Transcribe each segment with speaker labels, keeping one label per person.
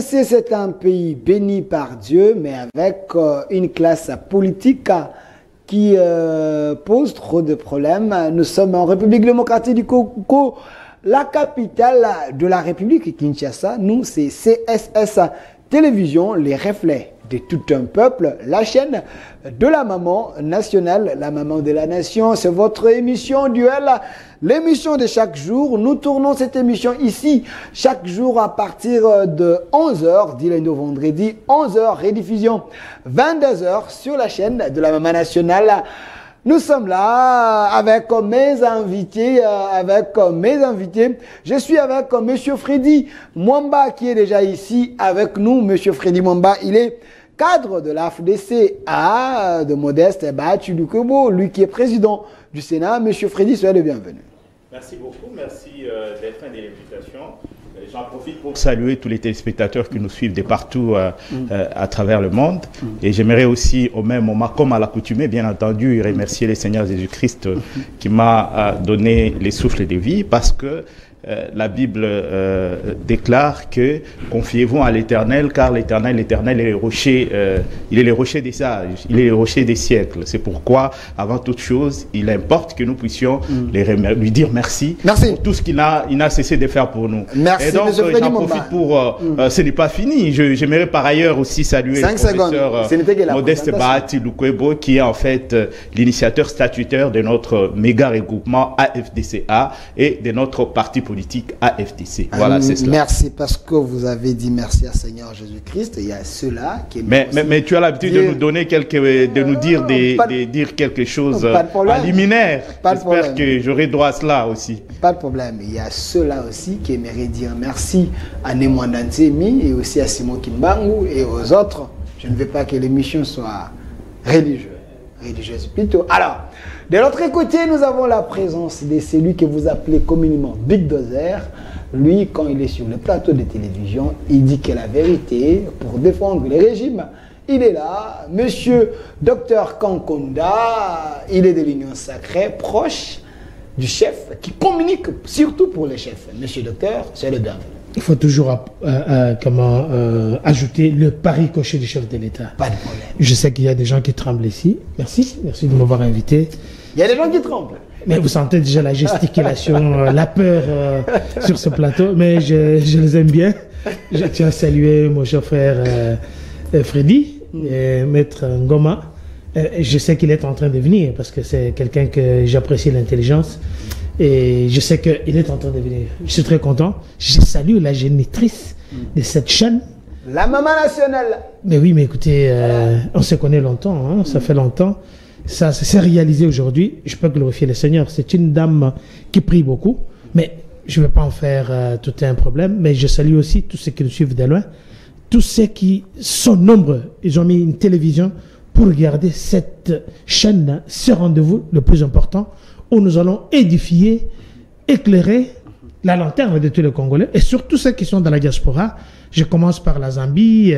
Speaker 1: C'est un pays béni par Dieu, mais avec une classe politique qui pose trop de problèmes. Nous sommes en République démocratique du Congo, la capitale de la République, Kinshasa. Nous, c'est CSS Télévision, les reflets de tout un peuple, la chaîne de la maman nationale, la maman de la nation. C'est votre émission Duel, l'émission de chaque jour. Nous tournons cette émission ici chaque jour à partir de 11h, du lundi au vendredi, 11h, rediffusion 22h sur la chaîne de la maman nationale. Nous sommes là avec mes invités, Je suis avec Monsieur Freddy Mwamba qui est déjà ici avec nous. Monsieur Freddy Mwamba, il est cadre de la FDCA de Modeste Bahatulukobo, lui qui est président du Sénat. Monsieur Freddy, soyez le bienvenu.
Speaker 2: Merci beaucoup, merci d'être de l'invitation. J'en profite pour saluer tous les téléspectateurs qui nous suivent de partout à travers le monde. Et j'aimerais aussi, au même moment, comme à l'accoutumée, bien entendu, remercier le Seigneur Jésus-Christ qui m'a donné les souffles de vie, parce que la Bible déclare que confiez-vous à l'Éternel, car l'Éternel est le rocher, il est le rocher des sages, il est le rocher des siècles. C'est pourquoi, avant toute chose, il importe que nous puissions lui dire merci pour tout ce qu'il n'a cessé de faire pour nous.
Speaker 1: Merci.
Speaker 2: Et donc, j'en profite pour... ce n'est pas fini. J'aimerais par ailleurs aussi saluer le professeur Modeste Bahatulukobo, qui est en fait l'initiateur statutaire de notre méga regroupement AFDCA et de notre parti politique AFDC. Voilà, c'est cela.
Speaker 1: Merci, parce que vous avez dit merci à Seigneur Jésus-Christ. Il y a ceux-là qui...
Speaker 2: Mais tu as l'habitude de nous donner de nous dire, dire quelque chose à liminaire. J'espère que j'aurai droit à cela aussi.
Speaker 1: Pas de problème. Il y a ceux-là aussi qui aimeraient dire merci à Nemwandantemi et aussi à Simon Kimbangu et aux autres. Je ne veux pas que l'émission soit religieuse plutôt. Alors, de l'autre côté, nous avons la présence de celui que vous appelez communément Big Dozer. Lui, quand il est sur le plateau de télévision, il dit que la vérité pour défendre le régime. Il est là, Monsieur Dr Kankonda, il est de l'Union Sacrée, proche du chef, qui communique surtout pour les chefs. Monsieur Docteur, c'est le bienvenu.
Speaker 3: Il faut toujours ajouter le pari coché du chef de l'État.
Speaker 1: Pas de problème.
Speaker 3: Je sais qu'il y a des gens qui tremblent ici. Merci de m'avoir invité.
Speaker 1: Il y a des gens qui tremblent.
Speaker 3: Mais vous sentez déjà la gesticulation, la peur sur ce plateau. Mais je les aime bien. Je tiens à saluer mon cher frère Freddy, maître Ngoma. Je sais qu'il est en train de venir parce que c'est quelqu'un que j'apprécie l'intelligence. Et je sais qu'il est en train de venir. Je suis très content. Je salue la génitrice de cette chaîne.
Speaker 1: La maman nationale.
Speaker 3: Mais oui, mais écoutez, on se connaît longtemps, hein, ça fait longtemps. Ça s'est réalisé aujourd'hui. Je peux glorifier le Seigneur. C'est une dame qui prie beaucoup. Mais je ne vais pas en faire tout un problème. Mais je salue aussi tous ceux qui nous suivent de loin. Tous ceux qui sont nombreux. Ils ont mis une télévision pour regarder cette chaîne, ce rendez-vous le plus important, où nous allons édifier, éclairer la lanterne de tous les Congolais et surtout ceux qui sont dans la diaspora. Je commence par la Zambie,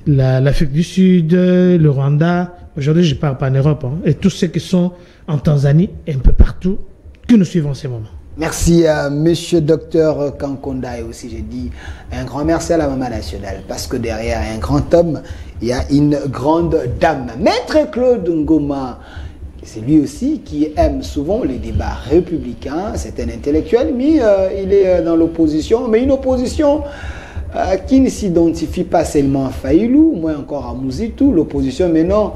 Speaker 3: l'Afrique du Sud, le Rwanda. Aujourd'hui, je parle pas en Europe. Hein, et tous ceux qui sont en Tanzanie et un peu partout, que nous suivons en ces moments.
Speaker 1: Merci à Monsieur Docteur Kankonda et aussi, j'ai dit un grand merci à la maman nationale parce que derrière un grand homme, il y a une grande dame. Maître Claude Ngoma, c'est lui aussi qui aime souvent les débats républicains. C'est un intellectuel, mais il est dans l'opposition. Mais une opposition qui ne s'identifie pas seulement à Faïlou, moins encore à Mouzitou. L'opposition, maintenant,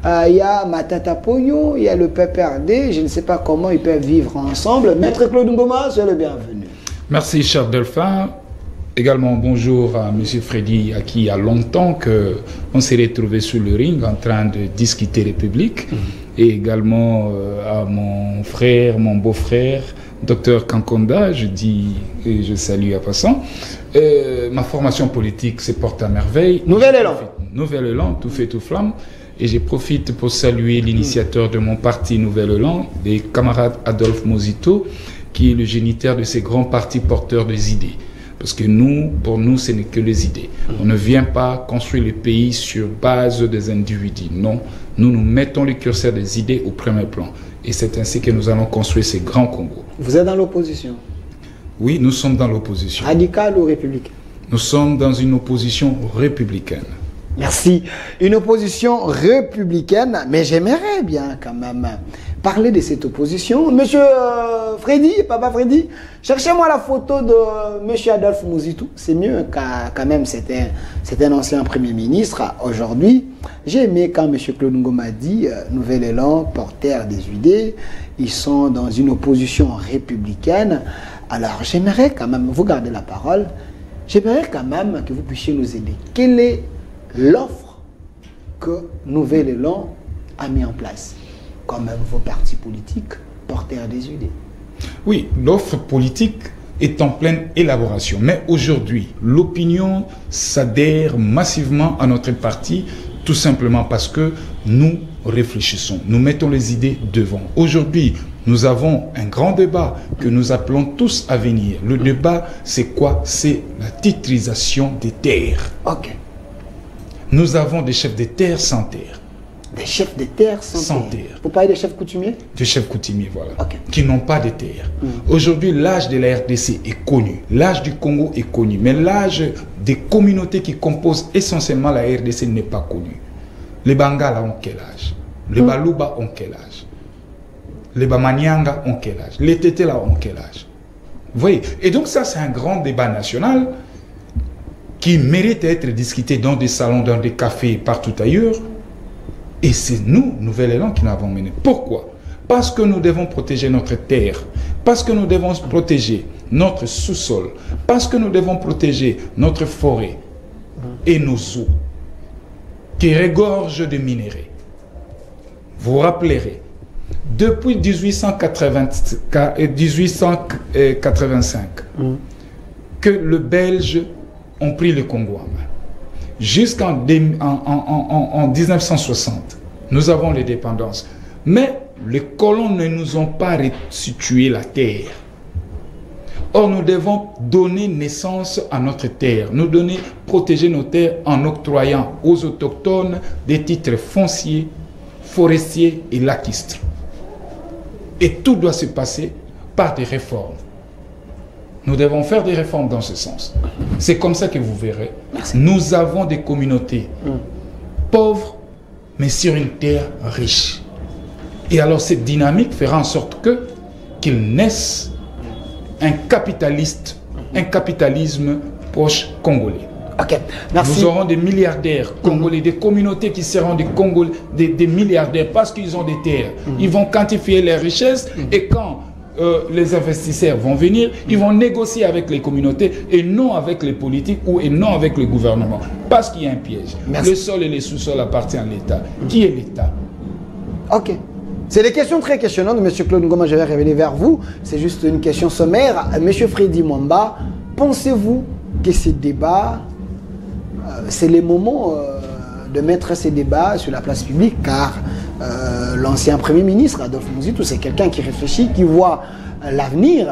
Speaker 1: il y a Matata Pogno, il y a le PPRD. Je ne sais pas comment ils peuvent vivre ensemble. Maître Claude Ngoma, c'est le bienvenu.
Speaker 4: Merci, cher Delphin. Également, bonjour à M. Freddy, à qui il y a longtemps qu'on s'est retrouvé sur le ring en train de discuter République. Et également à mon frère, mon beau-frère, Dr Kankonda, je dis et je salue à passant. Ma formation politique se porte à merveille.
Speaker 1: Nouvel élan.
Speaker 4: Nouvel élan, tout fait, tout flamme. Et je profite pour saluer l'initiateur de mon parti Nouvel Élan, des camarades Adolphe Mozito, qui est le géniteur de ces grands partis porteurs des idées. Parce que pour nous, ce n'est que les idées. On ne vient pas construire le pays sur base des individus. Non, nous mettons le curseur des idées au premier plan. Et c'est ainsi que nous allons construire ces grands Congos.
Speaker 1: Vous êtes dans l'opposition?
Speaker 4: Oui, nous sommes dans l'opposition.
Speaker 1: Radicale ou républicaine?
Speaker 4: Nous sommes dans une opposition républicaine.
Speaker 1: Merci. Une opposition républicaine, mais j'aimerais bien quand même parler de cette opposition. Monsieur Freddy, Papa Freddy, cherchez-moi la photo de Monsieur Adolphe Mouzitou. C'est mieux quand même, c'était un ancien Premier ministre. Aujourd'hui, j'ai aimé quand Monsieur Claude Ngoma dit Nouvel Élan, porteur des idées, ils sont dans une opposition républicaine. Alors j'aimerais quand même, vous gardez la parole, j'aimerais quand même que vous puissiez nous aider. Quelle est l'offre que Nouvel Élan a mis en place, comme vos partis politiques porteurs des idées?
Speaker 4: Oui, l'offre politique est en pleine élaboration. Mais aujourd'hui, l'opinion s'adhère massivement à notre parti, tout simplement parce que nous réfléchissons, nous mettons les idées devant. Aujourd'hui, nous avons un grand débat que nous appelons tous à venir. Le débat, c'est quoi? C'est la titrisation des terres.
Speaker 1: Ok.
Speaker 4: Nous avons des chefs de terre sans terre.
Speaker 1: Des chefs de terre sans terre. Vous parlez des chefs coutumiers?
Speaker 4: Des chefs coutumiers, voilà.
Speaker 1: Okay.
Speaker 4: Qui n'ont pas de terre. Aujourd'hui, l'âge de la RDC est connu. L'âge du Congo est connu. Mais l'âge des communautés qui composent essentiellement la RDC n'est pas connu. Les Bangala ont quel âge? Les Baluba ont quel âge? Les Bamanyanga ont quel âge? Les Tetela ont quel âge? Vous voyez? Et donc ça, c'est un grand débat national qui mérite d'être discuté dans des salons, dans des cafés, partout ailleurs. Et c'est nous, Nouvel Élan, qui l'avons mené. Pourquoi? Parce que nous devons protéger notre terre, parce que nous devons protéger notre sous-sol, parce que nous devons protéger notre forêt et nos eaux qui regorgent de minéraux. Vous rappellerez, depuis 1885, que les Belges ont pris le Congo en main. Jusqu'en 1960, nous avons l'indépendance. Mais les colons ne nous ont pas restitué la terre. Or, nous devons donner naissance à notre terre. Nous donner, protéger nos terres en octroyant aux autochtones des titres fonciers, forestiers et laquistes. Et tout doit se passer par des réformes. Nous devons faire des réformes dans ce sens. C'est comme ça que vous verrez.
Speaker 1: Merci.
Speaker 4: Nous avons des communautés pauvres, mais sur une terre riche. Et alors cette dynamique fera en sorte qu'il naisse un capitalisme proche congolais.
Speaker 1: Ok, merci.
Speaker 4: Nous aurons des milliardaires congolais, des communautés qui seront des milliardaires parce qu'ils ont des terres. Ils vont quantifier les richesses et quand les investisseurs vont venir, ils vont négocier avec les communautés et non avec les politiques et non avec le gouvernement. Parce qu'il y a un piège.
Speaker 1: Merci.
Speaker 4: Le sol et les sous-sols appartiennent à l'État. Qui est l'État?
Speaker 1: Ok. C'est des questions très questionnantes. Monsieur Claude Ngoma, je vais revenir vers vous. C'est juste une question sommaire. Monsieur Freddy Mwamba, pensez-vous que ces débats, c'est le moment de mettre ces débats sur la place publique, car l'ancien Premier ministre, Adolphe Mouzitou, c'est quelqu'un qui réfléchit, qui voit l'avenir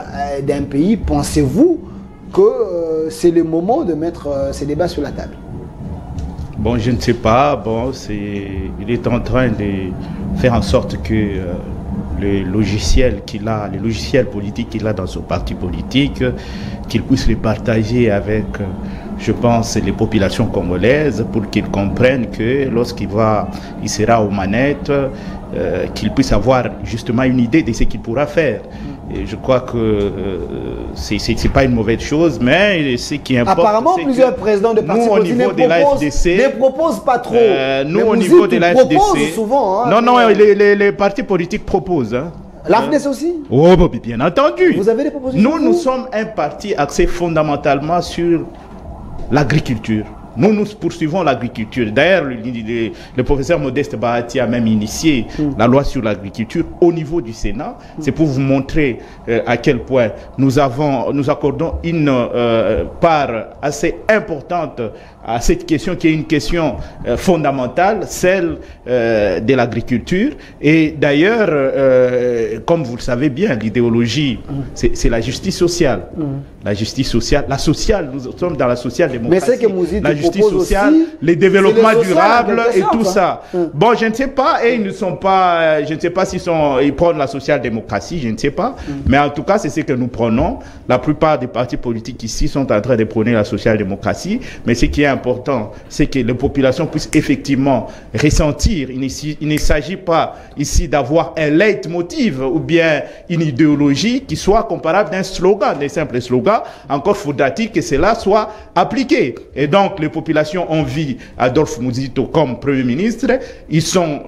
Speaker 1: d'un pays. Pensez-vous que c'est le moment de mettre ces débats sur la table?
Speaker 2: Bon, je ne sais pas. Bon, il est en train de faire en sorte que les logiciels politiques qu'il a dans son parti politique, qu'il puisse les partager avec, je pense, les populations congolaises pour qu'ils comprennent que lorsqu'il sera aux manettes, qu'il puisse avoir justement une idée de ce qu'il pourra faire. Et je crois que c'est pas une mauvaise chose, mais ce qui importe,
Speaker 1: apparemment, plusieurs présidents de partis politiques ne proposent pas trop.
Speaker 2: Nous, au niveau de la FDC,
Speaker 1: souvent, hein,
Speaker 2: non, les partis politiques proposent. Hein.
Speaker 1: L'AFDC aussi?
Speaker 2: Oh, bien entendu.
Speaker 1: Vous avez des propositions?
Speaker 2: Nous sommes un parti axé fondamentalement sur l'agriculture. Nous poursuivons l'agriculture. D'ailleurs, le professeur Modeste Bahati a même initié la loi sur l'agriculture au niveau du Sénat. C'est pour vous montrer à quel point nous accordons une part assez importante à cette question qui est une question fondamentale, celle de l'agriculture. Et d'ailleurs, comme vous le savez bien, l'idéologie, c'est la justice sociale. la justice sociale, la sociale, nous sommes dans la social-démocratie.
Speaker 1: Mais c'est que Mouzito
Speaker 2: la justice
Speaker 1: propose
Speaker 2: sociale,
Speaker 1: aussi,
Speaker 2: les développements
Speaker 1: c'est le social,
Speaker 2: durables
Speaker 1: en quelque
Speaker 2: et
Speaker 1: sorte,
Speaker 2: tout
Speaker 1: hein.
Speaker 2: ça. Bon, je ne sais pas, et ils ne sont pas, je ne sais pas s'ils ils prennent la social-démocratie, je ne sais pas. Mais en tout cas, c'est ce que nous prenons. La plupart des partis politiques ici sont en train de prôner la social-démocratie. Mais ce qui est important, c'est que les populations puissent effectivement ressentir. Il ne s'agit pas ici d'avoir un leitmotiv ou bien une idéologie qui soit comparable d'un slogan, des simples slogans. Encore faudra-t-il que cela soit appliqué. Et donc, les populations ont vu Adolphe Mouzito comme Premier ministre. Ils sont,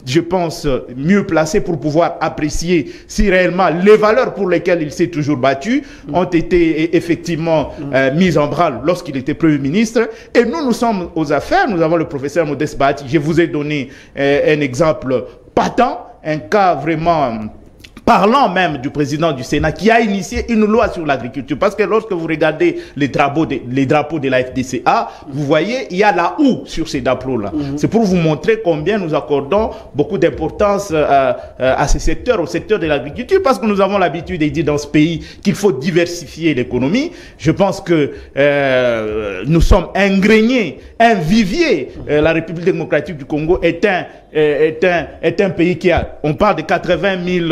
Speaker 2: je pense, mieux placés pour pouvoir apprécier si réellement les valeurs pour lesquelles il s'est toujours battu ont été effectivement mises en branle lorsqu'il était Premier ministre. Et nous sommes aux affaires. Nous avons le professeur Modeste Bahati. Je vous ai donné un exemple patent, un cas vraiment parlant même du président du Sénat qui a initié une loi sur l'agriculture. Parce que lorsque vous regardez les drapeaux de la FDCA, vous voyez, il y a la houe sur ces drapeaux-là. C'est pour vous montrer combien nous accordons beaucoup d'importance à ce secteur, au secteur de l'agriculture, parce que nous avons l'habitude de dire dans ce pays qu'il faut diversifier l'économie. Je pense que nous sommes ingréniés, un vivier. La République démocratique du Congo est un pays qui a, on parle de 80 000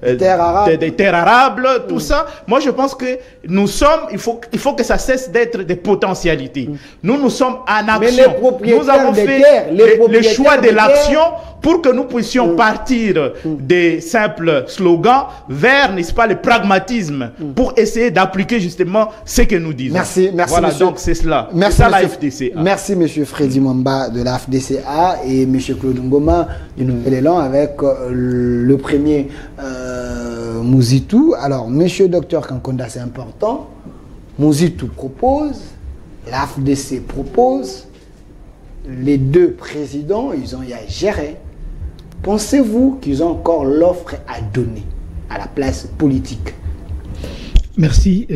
Speaker 2: des terres arables, tout ça. Moi, je pense que nous sommes, il faut que ça cesse d'être des potentialités. Nous sommes en action. Nous avons fait le choix de l'action pour que nous puissions partir des simples slogans vers, n'est-ce pas, le pragmatisme pour essayer d'appliquer justement ce que nous disons.
Speaker 1: Merci,
Speaker 2: voilà,
Speaker 1: monsieur.
Speaker 2: Donc c'est cela.
Speaker 1: Merci,
Speaker 2: ça, la FDCA.
Speaker 1: Merci, monsieur Freddy Mwamba de la FDCA et monsieur Claude Ngoma du Nouvel Élan avec le premier Mouzito. Alors, monsieur docteur Kankonda, c'est important. Mouzito propose, la FDC propose, les deux présidents, ils ont eu à gérer. Pensez-vous qu'ils ont encore l'offre à donner à la place politique?
Speaker 3: Merci.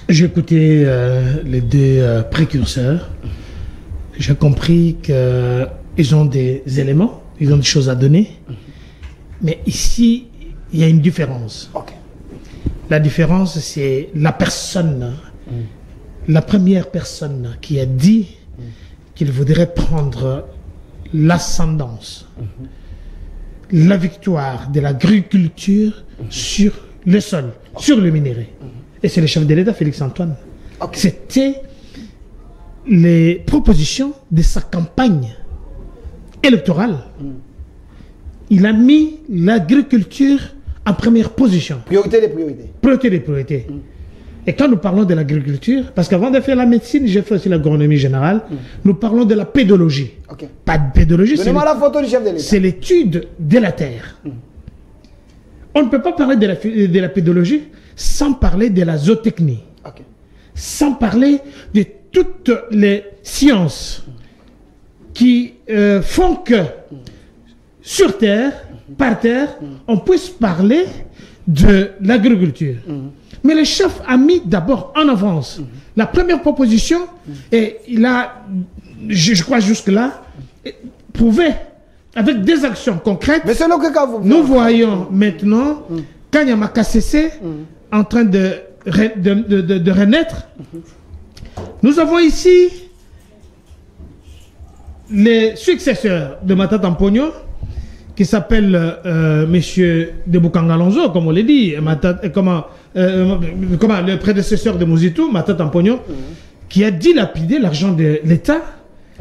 Speaker 3: J'ai écouté les deux précurseurs. J'ai compris qu'ils ont des éléments, ils ont des choses à donner. Mais ici, il y a une différence.
Speaker 1: Okay.
Speaker 3: La différence, c'est la personne, la première personne qui a dit qu'il voudrait prendre l'ascendance, la victoire de l'agriculture sur le sol, sur le minerai. Et c'est le chef de l'État, Félix Antoine. Okay. C'était les propositions de sa campagne électorale. Il a mis l'agriculture en première position.
Speaker 1: Priorité des priorités.
Speaker 3: Priorité des priorités. Et quand nous parlons de l'agriculture, parce qu'avant de faire la médecine, j'ai fait aussi l'agronomie générale, nous parlons de la pédologie.
Speaker 1: Okay.
Speaker 3: Pas de pédologie,
Speaker 1: donnez-moi la photo du chef de l'État.
Speaker 3: C'est l'étude de la terre. On ne peut pas parler de la pédologie sans parler de la zootechnie.
Speaker 1: Okay.
Speaker 3: Sans parler de toutes les sciences qui font que sur terre, par terre, on puisse parler de l'agriculture. Mais le chef a mis d'abord en avance la première proposition et il a, je crois jusque-là, prouvé avec des actions concrètes.
Speaker 1: Mais c'est que
Speaker 3: nous voyons maintenant Kanyama Kassese en train de renaître. Nous avons ici les successeurs de Matata Mpogno qui s'appelle Monsieur de Bukangalonzo, comme on l'a dit, le prédécesseur de Mouzito, Matata Mpogno, qui a dilapidé l'argent de l'État.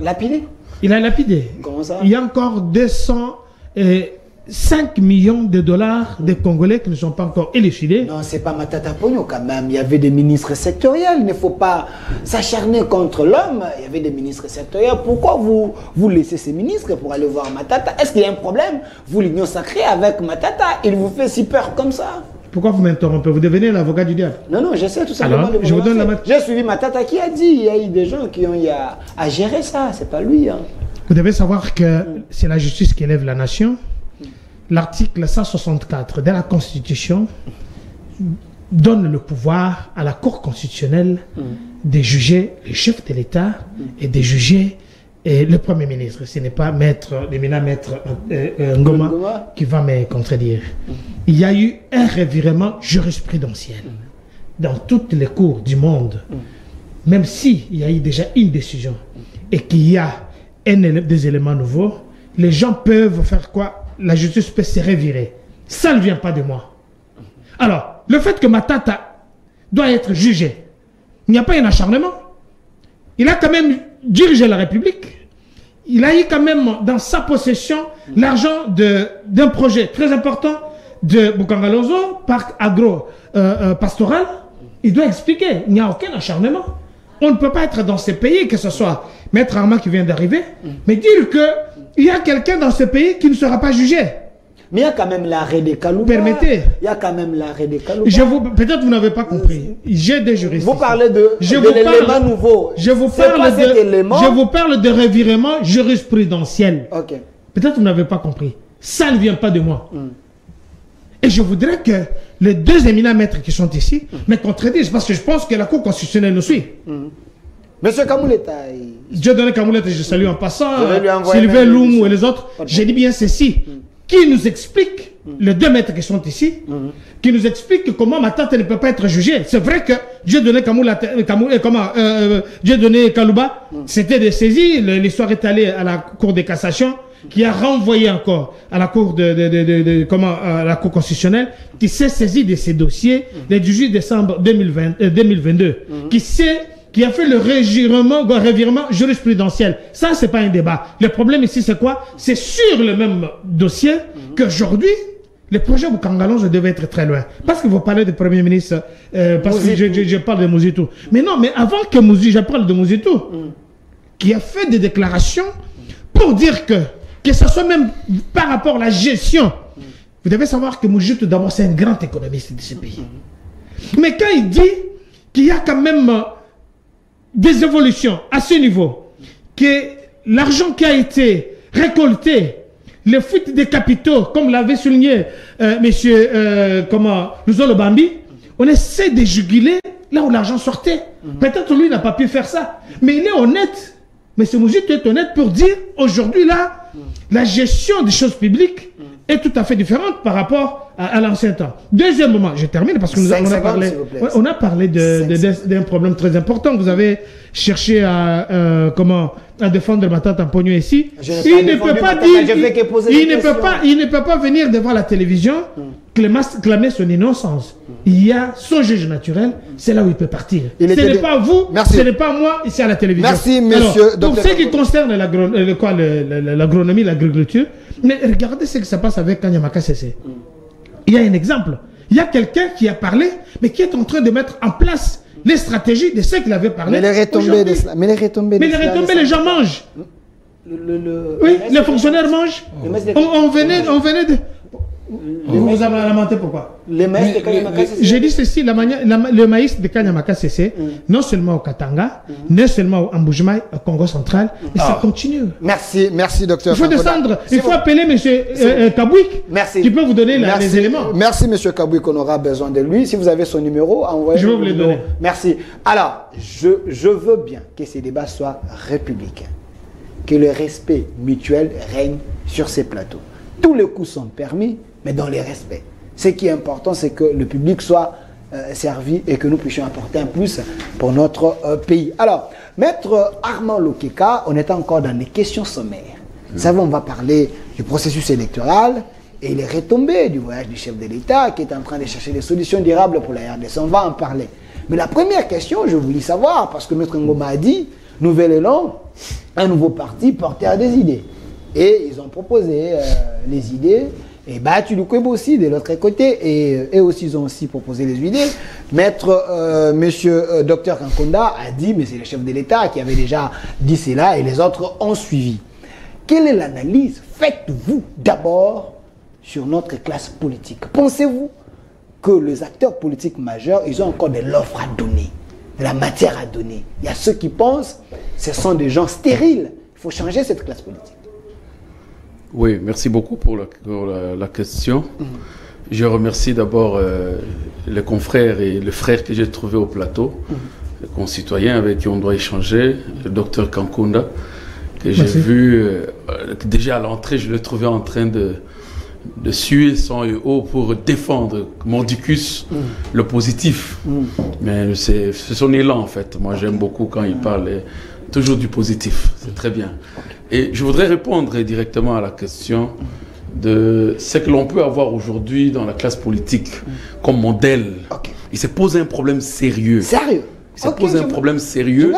Speaker 1: Lapidé?
Speaker 3: Il a lapidé.
Speaker 1: Comment ça?
Speaker 3: Il y a encore 205 millions de dollars des Congolais qui ne sont pas encore élucidés.
Speaker 1: Non, c'est pas Matata Mpogno quand même. Il y avait des ministres sectoriels. Il ne faut pas s'acharner contre l'homme. Il y avait des ministres sectoriels. Pourquoi vous laissez ces ministres pour aller voir Matata? Est-ce qu'il y a un problème? Vous, l'Union sacrée, avec Matata, il vous fait si peur comme ça?
Speaker 3: Pourquoi vous m'interrompez? Vous devenez l'avocat du diable.
Speaker 1: Non, non, j'essaie tout simplement de
Speaker 3: je vous donne la
Speaker 1: J'ai suivi Matata qui a dit, il y a eu des gens qui ont eu à gérer ça, c'est pas lui. Hein.
Speaker 3: Vous devez savoir que c'est la justice qui élève la nation. L'article 164 de la Constitution donne le pouvoir à la Cour constitutionnelle de juger le chef de l'État et de juger et le Premier ministre. Ce n'est pas l'éminent maître Ngoma qui va me contredire. Il y a eu un revirement jurisprudentiel dans toutes les cours du monde, même s'il y a eu déjà une décision et qu'il y a des éléments nouveaux, les gens peuvent faire quoi? La justice peut se revirer. Ça ne vient pas de moi. Alors, le fait que Matata doit être jugé, il n'y a pas un acharnement. Il a quand même dirigé la République. Il a eu quand même dans sa possession l'argent d'un projet très important de Bukangalozo, parc agro-pastoral. Il doit expliquer. Il n'y a aucun acharnement. On ne peut pas être dans ce pays, que ce soit Maître Armand qui vient d'arriver, mais dire qu'il y a quelqu'un dans ce pays qui ne sera pas jugé.
Speaker 1: Mais il y a quand même l'arrêt des Kalouba.
Speaker 3: Permettez.
Speaker 1: Il y a quand même l'arrêt des Kalouba.
Speaker 3: Peut-être vous n'avez pas compris. J'ai des juristes.
Speaker 1: Vous parlez de l'élément nouveau.
Speaker 3: Je vous parle de revirement jurisprudentiel.
Speaker 1: Ok.
Speaker 3: Peut-être vous n'avez pas compris. Ça ne vient pas de moi. Et je voudrais que les deux éminents maîtres qui sont ici me contredisent, parce que je pense que la Cour constitutionnelle nous suit.
Speaker 1: Monsieur Kamouleta.
Speaker 3: Dieu donné Kamouleta, je salue en passant. Sylvain Loumou et les autres. J'ai dit bien ceci. Qui nous explique, les deux maîtres qui sont ici, qui nous explique comment ma tante ne peut pas être jugée. C'est vrai que Dieu donné Kalouba, c'était des saisies. L'histoire est allée à la Cour de cassation, qui a renvoyé encore à la Cour à la Cour constitutionnelle, qui s'est saisie de ces dossiers le 18 décembre 2022, qui a fait le revirement jurisprudentiel. Ça, c'est pas un débat. Le problème ici, c'est quoi? C'est sur le même dossier qu'aujourd'hui, le projet Bukangalonzo devait être très loin. Parce que vous parlez du Premier ministre, parce que je parle de Mouzitou. Mais non, mais avant que je parle de Mouzitou, qui a fait des déclarations pour dire que ce soit même par rapport à la gestion. Vous devez savoir que Mouzitou, d'abord, c'est un grand économiste de ce pays. Mais quand il dit qu'il y a quand même des évolutions à ce niveau, que l'argent qui a été récolté, les fuites des capitaux, comme l'avait souligné monsieur Luzolo Bambi, on essaie de juguler là où l'argent sortait. Peut-être lui n'a pas pu faire ça, mais il est honnête. Mais ce Mouzitou est honnête pour dire, aujourd'hui là, la gestion des choses publiques est tout à fait différente par rapport à l'ancien temps. Deuxièmement, je termine parce que on a parlé d'un problème très important. Vous avez cherché à défendre ma tante Ampogno ici. Il ne peut pas venir devant la télévision clamer son innocence. Il y a son juge naturel, c'est là où il peut partir. Ce n'est pas vous, ce n'est pas moi ici à la télévision.
Speaker 1: Merci, monsieur.
Speaker 3: Alors, pour ce qui concerne l'agronomie, l'agriculture, mais regardez ce qui se passe avec Kanyamaka Sese. Il y a un exemple. Il y a quelqu'un qui a parlé, mais qui est en train de mettre en place les stratégies de ce qu'il avait parlé.
Speaker 1: Mais les retombées de cela. Mais les retombées,
Speaker 3: les gens mangent. Oui, les fonctionnaires mangent. On venait de... Vous avez lamenté pourquoi?
Speaker 1: Les maïs de Kanyamaka Sese.
Speaker 3: J'ai dit ceci, le maïs de Kanyamaka Sese, non seulement au Katanga, non seulement au Mbujimaï, au Congo central, et ça continue.
Speaker 1: Merci, docteur.
Speaker 3: Il faut descendre, il faut appeler M. Kabouik, qui peut vous donner les éléments.
Speaker 1: Merci, M. Kabouik, on aura besoin de lui. Si vous avez son numéro, envoyez-le.
Speaker 3: Je vais vous le donner.
Speaker 1: Merci. Alors, je veux bien que ces débats soient républicains, que le respect mutuel règne sur ces plateaux. Tous les coups sont permis, mais dans les respects. Ce qui est important, c'est que le public soit servi et que nous puissions apporter un plus pour notre pays. Alors, Maître Armand Lokeka, on est encore dans les questions sommaires. Vous savez, on va parler du processus électoral et les retombées du voyage du chef de l'État qui est en train de chercher des solutions durables pour la RDC. On va en parler. Mais la première question, je voulais savoir, parce que Maître Ngoma a dit, Nouvel Élan, un nouveau parti porteur des idées. Et ils ont proposé les idées. Et Batu Lukwebo aussi de l'autre côté, et eux aussi ils ont aussi proposé les idées. Monsieur Dr Kankonda a dit, mais c'est le chef de l'État qui avait déjà dit cela, et les autres ont suivi. Quelle est l'analyse faites-vous d'abord sur notre classe politique? Pensez-vous que les acteurs politiques majeurs, ils ont encore de l'offre à donner, de la matière à donner? Il y a ceux qui pensent que ce sont des gens stériles. Il faut changer cette classe politique.
Speaker 5: Oui, merci beaucoup pour la question. Je remercie d'abord les confrères et les frères que j'ai trouvés au plateau, les concitoyens avec qui on doit échanger, le docteur Kankunda, que j'ai vu. Déjà à l'entrée, je le trouvais en train de suer sang et eau pour défendre mordicus le positif. Mais c'est son élan en fait. Moi j'aime beaucoup quand il parle toujours du positif. C'est très bien. Et je voudrais répondre directement à la question de ce que l'on peut avoir aujourd'hui dans la classe politique comme modèle. Il s'est posé un problème sérieux.
Speaker 1: Sérieux?
Speaker 5: Il s'est posé un problème sérieux.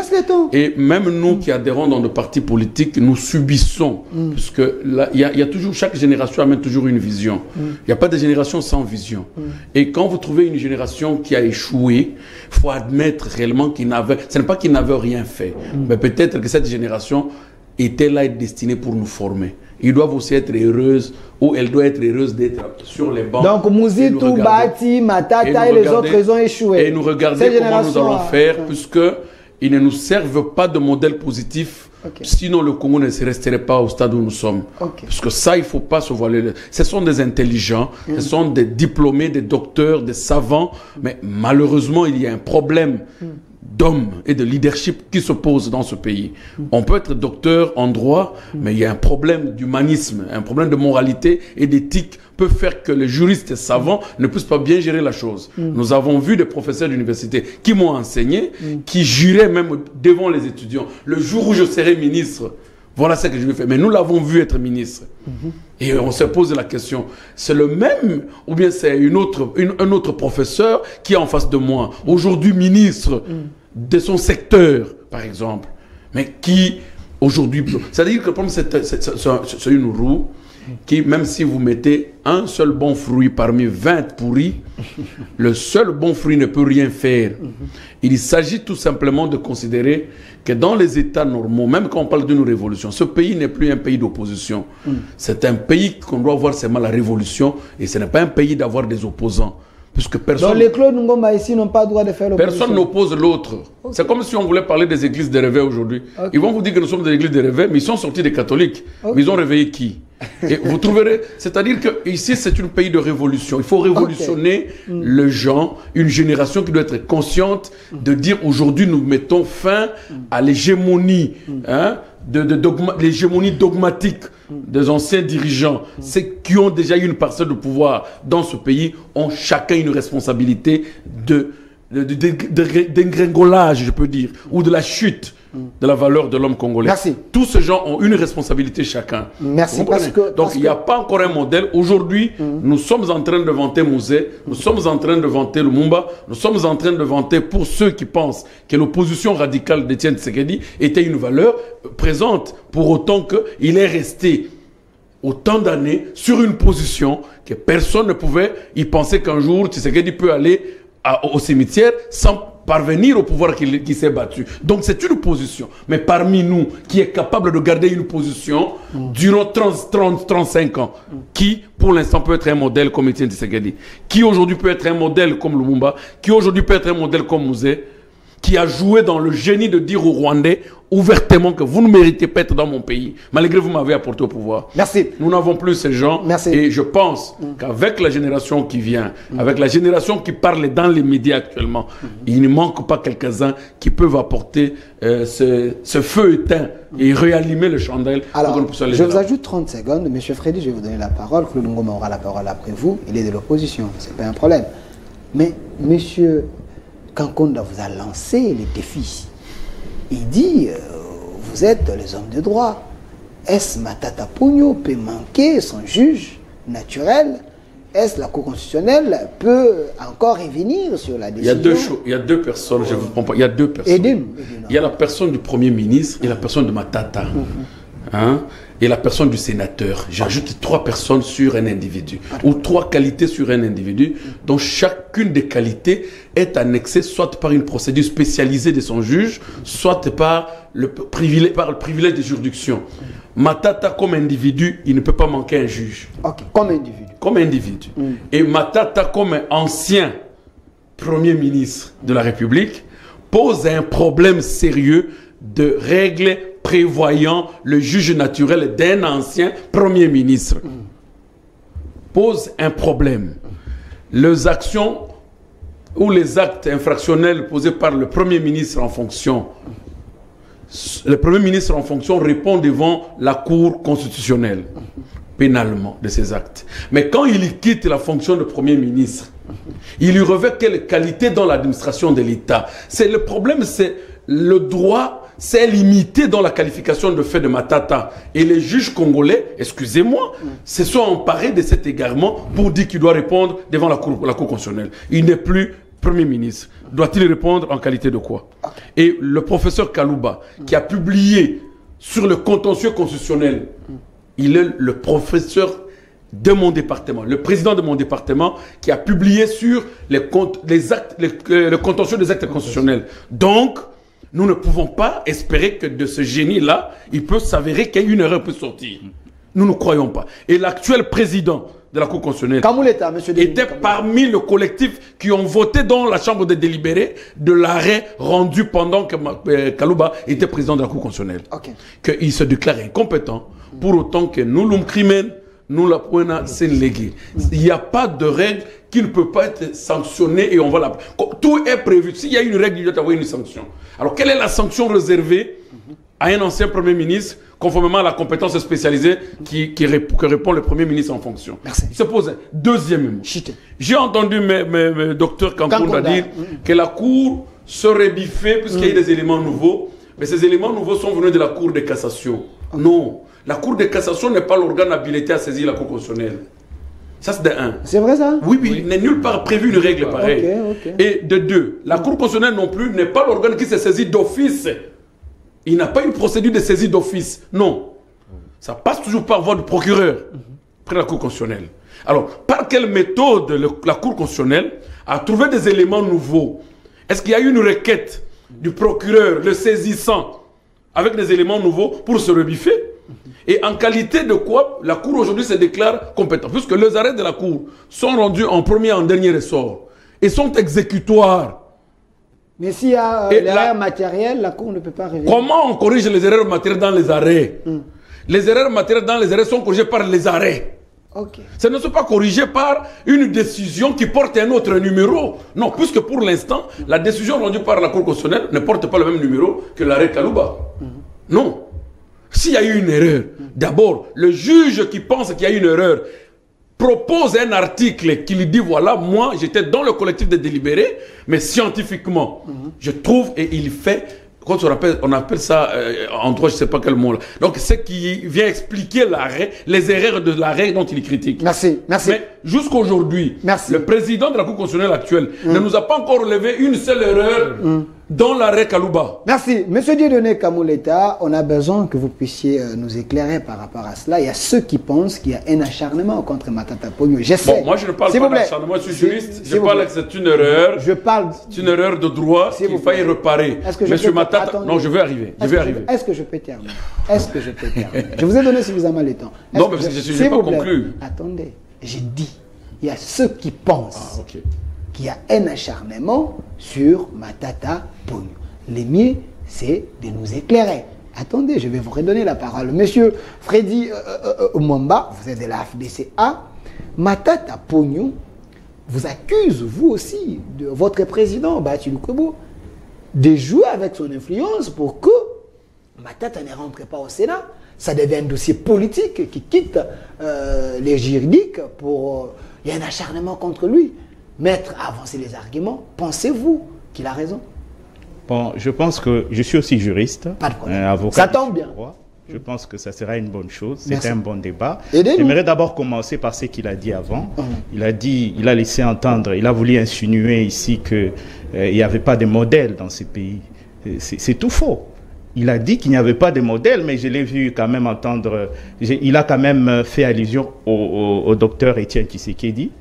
Speaker 5: Et même nous qui adhérons dans nos partis politiques, nous subissons. Parce que là, il y a toujours, chaque génération amène toujours une vision. Il n'y a pas de génération sans vision. Et quand vous trouvez une génération qui a échoué, il faut admettre réellement qu'il n'avait, ce n'est pas qu'il n'avait rien fait, mais peut-être que cette génération était là et destinée pour nous former. Ils doivent aussi être heureuses, ou elle doit être heureuse d'être sur les bancs.
Speaker 1: Donc Mouzitou, Bati, Matata et les autres, ils ont échoué.
Speaker 5: Et nous regarder comment nous allons faire, puisqu'ils ne nous servent pas de modèle positif. Sinon le Congo ne se resterait pas au stade où nous sommes. Parce que ça, il ne faut pas se voiler. Ce sont des intelligents, ce sont des diplômés, des docteurs, des savants. Mais malheureusement, il y a un problème d'hommes et de leadership qui se pose dans ce pays. On peut être docteur en droit, mais il y a un problème d'humanisme, un problème de moralité et d'éthique peut faire que les juristes et savants ne puissent pas bien gérer la chose. Nous avons vu des professeurs d'université qui m'ont enseigné, qui juraient même devant les étudiants, le jour où je serai ministre, voilà ce que je vais faire. Mais nous l'avons vu être ministre. Et on se pose la question, c'est le même ou bien c'est un autre professeur qui est en face de moi, aujourd'hui ministre de son secteur, par exemple, mais qui aujourd'hui... C'est-à-dire que le problème, c'est une roue qui, même si vous mettez un seul bon fruit parmi 20 pourris, le seul bon fruit ne peut rien faire. Il s'agit tout simplement de considérer que dans les États normaux, même quand on parle d'une révolution, ce pays n'est plus un pays d'opposition. C'est un pays qu'on doit voir seulement la révolution et ce n'est pas un pays d'avoir des opposants. Puisque personne...
Speaker 1: Donc les Claude Ngoma ici n'ont pas le droit de faire l'opposition.
Speaker 5: Personne n'oppose l'autre. C'est comme si on voulait parler des églises de réveil aujourd'hui. Ils vont vous dire que nous sommes des églises de réveil, mais ils sont sortis des catholiques. Mais ils ont réveillé qui? Et vous trouverez, c'est-à-dire que ici c'est un pays de révolution. Il faut révolutionner le gens, une génération qui doit être consciente de dire aujourd'hui nous mettons fin à l'hégémonie, l'hégémonie dogmatique des anciens dirigeants. Ceux qui ont déjà eu une parcelle de pouvoir dans ce pays ont chacun une responsabilité d'engringolage, je peux dire, ou de la chute de la valeur de l'homme congolais.
Speaker 1: Merci.
Speaker 5: Tous ces gens ont une responsabilité chacun.
Speaker 1: Merci.
Speaker 5: Donc il n'y a pas encore un modèle. Aujourd'hui, nous sommes en train de vanter Mouzé, nous sommes en train de vanter Lumumba, nous sommes en train de vanter pour ceux qui pensent que l'opposition radicale d'Étienne Tshisekedi était une valeur présente, pour autant qu'il est resté autant d'années sur une position que personne ne pouvait y penser qu'un jour Tshisekedi peut aller au cimetière sans parvenir au pouvoir qui s'est battu. Donc c'est une position. Mais parmi nous, qui est capable de garder une position durant 35 ans, qui pour l'instant peut être un modèle comme Étienne Tshisekedi, qui aujourd'hui peut être un modèle comme Lumumba, qui aujourd'hui peut être un modèle comme Mouzé, qui a joué dans le génie de dire aux Rwandais ouvertement que vous ne méritez pas être dans mon pays, malgré que vous m'avez apporté au pouvoir.
Speaker 1: Merci.
Speaker 5: Nous n'avons plus ces gens.
Speaker 1: Merci.
Speaker 5: Et je pense qu'avec la génération qui vient, avec la génération qui parle dans les médias actuellement, il ne manque pas quelques-uns qui peuvent apporter ce feu éteint et réanimer le chandelle.
Speaker 1: Alors, je vous ajoute 30 secondes. Monsieur Freddy, je vais vous donner la parole. Claude Ngoma aura la parole après vous. Il est de l'opposition. Ce n'est pas un problème. Mais monsieur Kankonda vous a lancé les défis. Il dit, vous êtes les hommes de droit. Est-ce Matata Pugno peut manquer son juge naturel? Est-ce la Cour constitutionnelle peut encore revenir sur la décision?
Speaker 5: Il y a deux personnes, je vous comprends. Il y a deux personnes.
Speaker 1: Aidez-nous.
Speaker 5: Il y a la personne du Premier ministre et la personne de Matata. Et la personne du sénateur. J'ajoute 3 personnes sur un individu, ou 3 qualités sur un individu, dont chacune des qualités est annexée soit par une procédure spécialisée de son juge, soit par le privilège de juridiction. Matata, comme individu, il ne peut pas manquer un juge.
Speaker 1: Comme individu.
Speaker 5: Comme individu. Et Matata, comme ancien Premier ministre de la République, pose un problème sérieux de règles prévoyant le juge naturel d'un ancien Premier ministre. Pose un problème. Les actions ou les actes infractionnels posés par le Premier ministre en fonction le Premier ministre en fonction répond devant la Cour constitutionnelle, pénalement, de ses actes. Mais quand il quitte la fonction de Premier ministre, il lui revêt quelle qualité dans l'administration de l'État? Le problème, c'est le droit s'est limité dans la qualification de fait de Matata. Et les juges congolais, excusez-moi, se sont emparés de cet égarement pour dire qu'il doit répondre devant la Cour constitutionnelle. Il n'est plus Premier ministre. Doit-il répondre en qualité de quoi? Et le professeur Kalouba, qui a publié sur le contentieux constitutionnel, il est le professeur de mon département, le président de mon département, qui a publié sur le contentieux des actes constitutionnels. Donc, nous ne pouvons pas espérer que de ce génie-là, il peut s'avérer qu'une erreur peut sortir. Nous ne croyons pas. Et l'actuel président de la Cour constitutionnelle était parmi le collectif qui ont voté dans la Chambre des délibérés de l'arrêt rendu pendant que Kalouba était président de la Cour constitutionnelle. Qu'il se déclare incompétent pour autant que nous l'umcrimen, nous la poena c'est légué. Il n'y a pas de règle qui ne peut pas être sanctionnée et on va la... Tout est prévu. S'il y a une règle, il doit y avoir une sanction. Alors, quelle est la sanction réservée à un ancien Premier ministre, conformément à la compétence spécialisée que répond le Premier ministre en fonction?
Speaker 1: Merci.
Speaker 5: Il se pose deuxièmement. J'ai entendu mes docteurs Kankounda dire que la Cour serait biffée puisqu'il y a des éléments nouveaux. Mais ces éléments nouveaux sont venus de la Cour de cassation. Non. La Cour de cassation n'est pas l'organe habilité à saisir la Cour constitutionnelle. Ça, c'est de un.
Speaker 1: C'est vrai, ça?
Speaker 5: Oui, oui. Il n'est nulle part prévu une règle pareille. Et de deux, la Cour constitutionnelle non plus n'est pas l'organe qui se saisit d'office. Il n'a pas une procédure de saisie d'office. Non. Ça passe toujours par voie du procureur, près de la Cour constitutionnelle. Alors, par quelle méthode la Cour constitutionnelle a trouvé des éléments nouveaux? Est-ce qu'il y a eu une requête du procureur, le saisissant, avec des éléments nouveaux pour se rebiffer? Et en qualité de quoi la Cour aujourd'hui se déclare compétente? Puisque les arrêts de la Cour sont rendus en premier et en dernier ressort et sont exécutoires.
Speaker 1: Mais s'il y a l'erreur matérielle, la Cour ne peut pas révéler.
Speaker 5: Comment on corrige les erreurs matérielles dans les arrêts? Les erreurs matérielles dans les arrêts sont corrigées par les arrêts. Ça ne sont pas corrigées par une décision qui porte un autre numéro. Non, puisque pour l'instant, la décision rendue par la Cour constitutionnelle ne porte pas le même numéro que l'arrêt Kalouba. Non. S'il y a eu une erreur, d'abord, le juge qui pense qu'il y a eu une erreur propose un article qui lui dit, voilà, moi, j'étais dans le collectif des délibérés, mais scientifiquement, je trouve, et il fait... Quand on appelle ça en droit, je ne sais pas quel mot là. Donc, c'est qui vient expliquer l'arrêt, les erreurs de l'arrêt dont il critique.
Speaker 1: Merci, merci.
Speaker 5: Mais jusqu'aujourd'hui, le président de la Cour constitutionnelle actuelle ne nous a pas encore relevé une seule erreur dans l'arrêt Kalouba.
Speaker 1: Merci. Monsieur Dieudonné Kamouleta, on a besoin que vous puissiez nous éclairer par rapport à cela. Il y a ceux qui pensent qu'il y a un acharnement contre Matata Ponyo. J'essaie.
Speaker 5: Bon, moi, je ne parle pas d'acharnement, je suis juriste. Je parle que c'est une erreur. C'est une erreur de droit qu'il faille réparer. Monsieur Matata, non, je vais arriver.
Speaker 1: Est-ce que je peux terminer? Est-ce que je peux terminer? Je vous ai donné suffisamment le temps.
Speaker 5: Non, mais je n'ai pas conclu.
Speaker 1: Attendez, j'ai dit, il y a ceux qui pensent qu'il y a un acharnement sur Matata Ponyo. Le mieux, c'est de nous éclairer. Attendez, je vais vous redonner la parole. Monsieur Freddy Mwamba, vous êtes de la FDCA. Matata Ponyo vous accuse, vous aussi, de votre président, Bathily Lukwebo, de jouer avec son influence pour que Matata ne rentre pas au Sénat. Ça devient un dossier politique qui quitte les juridiques pour... il y a un acharnement contre lui. Maître, avancez les arguments. Pensez-vous qu'il a raison?
Speaker 2: Bon, je pense que je suis aussi juriste.
Speaker 1: Pas de problème.
Speaker 2: Avocat.
Speaker 1: Ça tombe bien.
Speaker 2: Je pense que ça sera une bonne chose. C'est un bon débat.
Speaker 1: Aidez-nous.
Speaker 2: J'aimerais d'abord commencer par ce qu'il a dit avant. Il a dit, il a laissé entendre, il a voulu insinuer ici qu'il n'y avait pas de modèle dans ce pays. C'est tout faux. Il a dit qu'il n'y avait pas de modèle, mais je l'ai vu quand même entendre. Il a quand même fait allusion au docteur Étienne Tshisekedi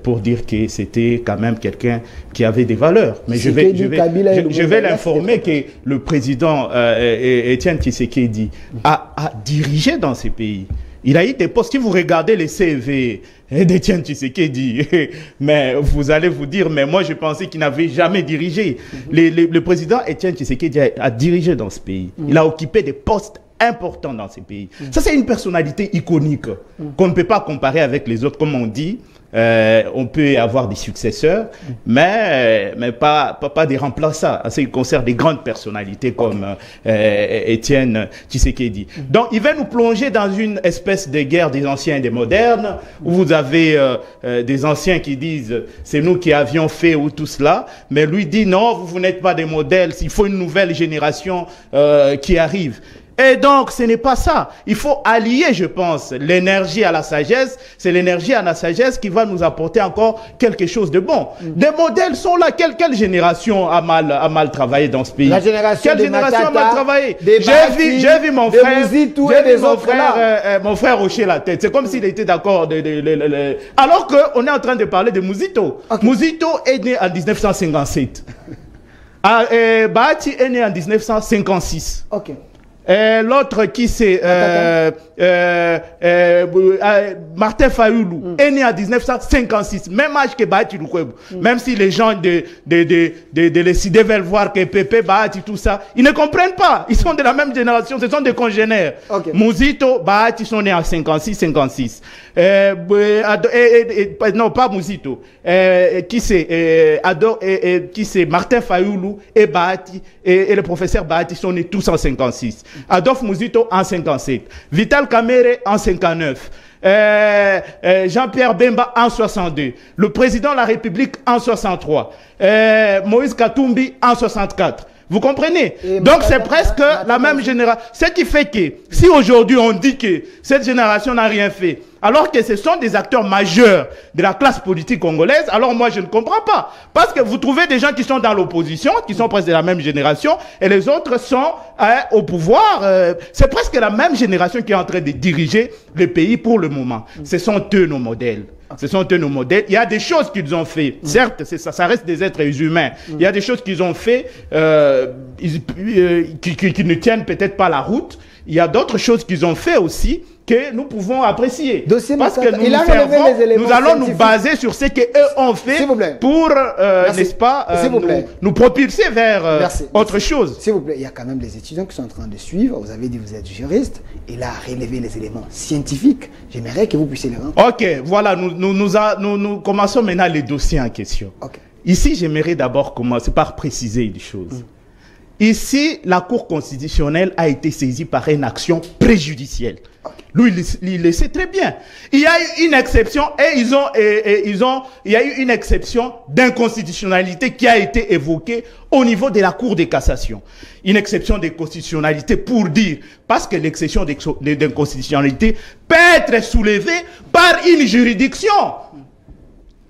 Speaker 2: pour dire que c'était quand même quelqu'un qui avait des valeurs. Mais je vais l'informer que le président Étienne Tshisekedi a dirigé dans ces pays. Il a eu des postes. Si vous regardez les CV d'Étienne Tshisekedi, mais vous allez vous dire, mais moi je pensais qu'il n'avait jamais dirigé. Le président Étienne Tshisekedi a dirigé dans ce pays. Il a occupé des postes importants dans ces pays. Ça, c'est une personnalité iconique qu'on ne peut pas comparer avec les autres. Comme on dit, On peut avoir des successeurs, mais pas des remplaçants. En ce qui concerne des grandes personnalités comme Étienne Tshisekedi. Donc, il va nous plonger dans une espèce de guerre des anciens et des modernes, où vous avez des anciens qui disent c'est nous qui avions fait ou tout cela, mais lui dit non, vous n'êtes pas des modèles, il faut une nouvelle génération qui arrive. Et donc, ce n'est pas ça. Il faut allier, je pense, l'énergie à la sagesse. C'est l'énergie à la sagesse qui va nous apporter encore quelque chose de bon. Des modèles sont là. Quelle génération a mal travaillé dans ce pays?
Speaker 1: La génération
Speaker 2: Quelle génération a mal travaillé? J'ai vu mon frère, mon frère hocher la tête. C'est comme s'il était d'accord. Alors qu'on est en train de parler de Mouzito. Okay. Mouzito est né en 1957. Bahati est né en 1956.
Speaker 1: Ok.
Speaker 2: L'autre qui c'est Martin Fayoulou est né en 1956, même âge que Bahati Lukwebo. Même si les gens de l'ECD veulent voir que Pépé, Bahati, tout ça, ils ne comprennent pas. Ils sont de la même génération, ce sont des congénères. Okay. Mouzito, Bahati sont nés en 56. Non, pas Mouzito. Qui c'est Martin Fayoulou et Bahati et le professeur Bahati sont nés tous en 56. Adolphe Mouzito en 57. Vital Kamerhe en 59. Jean-Pierre Bemba en 62. Le président de la République en 63. Moïse Katumbi en 64. Vous comprenez? Donc c'est presque la même génération. Ce qui fait que si aujourd'hui on dit que cette génération n'a rien fait, alors que ce sont des acteurs majeurs de la classe politique congolaise, alors moi je ne comprends pas. Parce que vous trouvez des gens qui sont dans l'opposition, qui sont presque de la même génération, et les autres sont au pouvoir. C'est presque la même génération qui est en train de diriger le pays pour le moment. Ce sont eux nos modèles. Ce sont eux nos modèles. Il y a des choses qu'ils ont fait. Certes, ça reste des êtres humains. Il y a des choses qu'ils ont fait qui ne tiennent peut-être pas la route. Il y a d'autres choses qu'ils ont fait aussi que nous pouvons apprécier. Parce que nous allons nous baser sur ce qu'eux ont fait pour, n'est-ce pas, nous propulser vers autre chose.
Speaker 1: S'il vous plaît, il y a quand même des étudiants qui sont en train de suivre. Vous avez dit que vous êtes juriste. Il a relevé les éléments scientifiques. J'aimerais que vous puissiez les rendre.
Speaker 2: Ok, voilà, nous commençons maintenant les dossiers en question. Okay. Ici, j'aimerais d'abord commencer par préciser une chose. Ici, la Cour constitutionnelle a été saisie par une action préjudicielle. Lui, il le sait très bien. Il y a eu une exception et il y a eu une exception d'inconstitutionnalité qui a été évoquée au niveau de la Cour de cassation. Une exception d'inconstitutionnalité pour dire, parce que l'exception d'inconstitutionnalité peut être soulevée par une juridiction.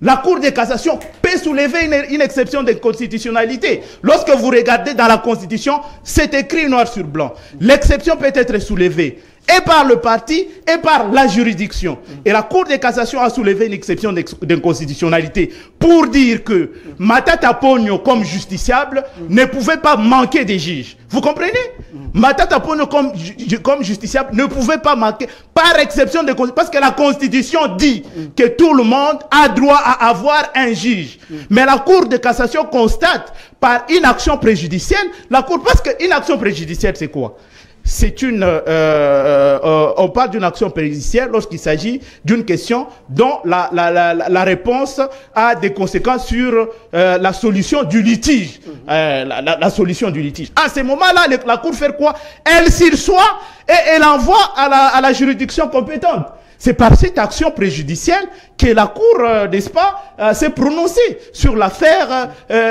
Speaker 2: La Cour de cassation peut soulever une exception de constitutionnalité. Lorsque vous regardez dans la Constitution, c'est écrit noir sur blanc. L'exception peut être soulevée et par le parti et par la juridiction. Et la Cour de cassation a soulevé une exception d'inconstitutionnalité pour dire que Matata Ponyo, comme justiciable, ne pouvait pas manquer des juges. Vous comprenez? Matata Ponyo, comme justiciable, ne pouvait pas manquer par exception de constitution. Parce que la Constitution dit que tout le monde a droit à avoir un juge. Mais la Cour de cassation constate par une action préjudicielle, parce qu'une action préjudicielle, c'est quoi? C'est on parle d'une action préjudicielle lorsqu'il s'agit d'une question dont la réponse a des conséquences sur la solution du litige. La solution du litige. À ce moment-là, la Cour fait quoi? Elle s'assoit et elle envoie à la juridiction compétente. C'est par cette action préjudicielle que la Cour, n'est-ce pas, s'est prononcée sur l'affaire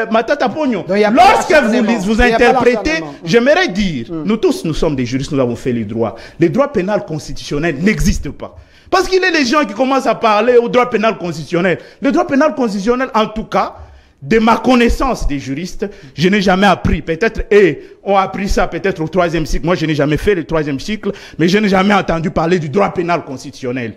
Speaker 2: Matata Ponyo. Lorsque vous interprétez, j'aimerais dire, nous tous, nous sommes des juristes, nous avons fait les droits. Les droits pénals constitutionnels n'existent pas. Parce qu'il y a des gens qui commencent à parler au droit pénal constitutionnel. Le droit pénal constitutionnel, en tout cas, de ma connaissance des juristes, je n'ai jamais appris. Peut-être ont appris ça peut-être au 3e cycle. Moi, je n'ai jamais fait le 3e cycle, mais je n'ai jamais entendu parler du droit pénal constitutionnel.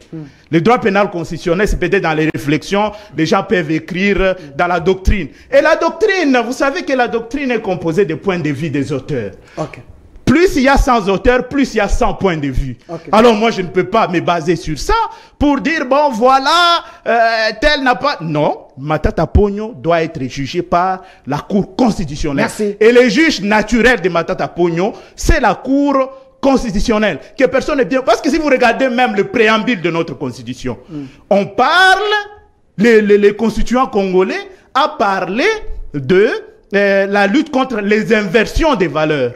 Speaker 2: Le droit pénal constitutionnel, c'est peut-être dans les réflexions, les gens peuvent écrire dans la doctrine. Et la doctrine, vous savez que la doctrine est composée des points de vue des auteurs. Okay. Plus il y a 100 auteurs, plus il y a 100 points de vue. Okay. Alors moi, je ne peux pas me baser sur ça pour dire, bon, voilà, tel n'a pas... Non, Matata Ponyo doit être jugé par la Cour constitutionnelle.
Speaker 1: Merci.
Speaker 2: Et le juge naturel de Matata Ponyo, c'est la Cour constitutionnelle. Que personne n'est bien... Parce que si vous regardez même le préambule de notre Constitution, on parle les constituants congolais a parlé de la lutte contre les inversions des valeurs.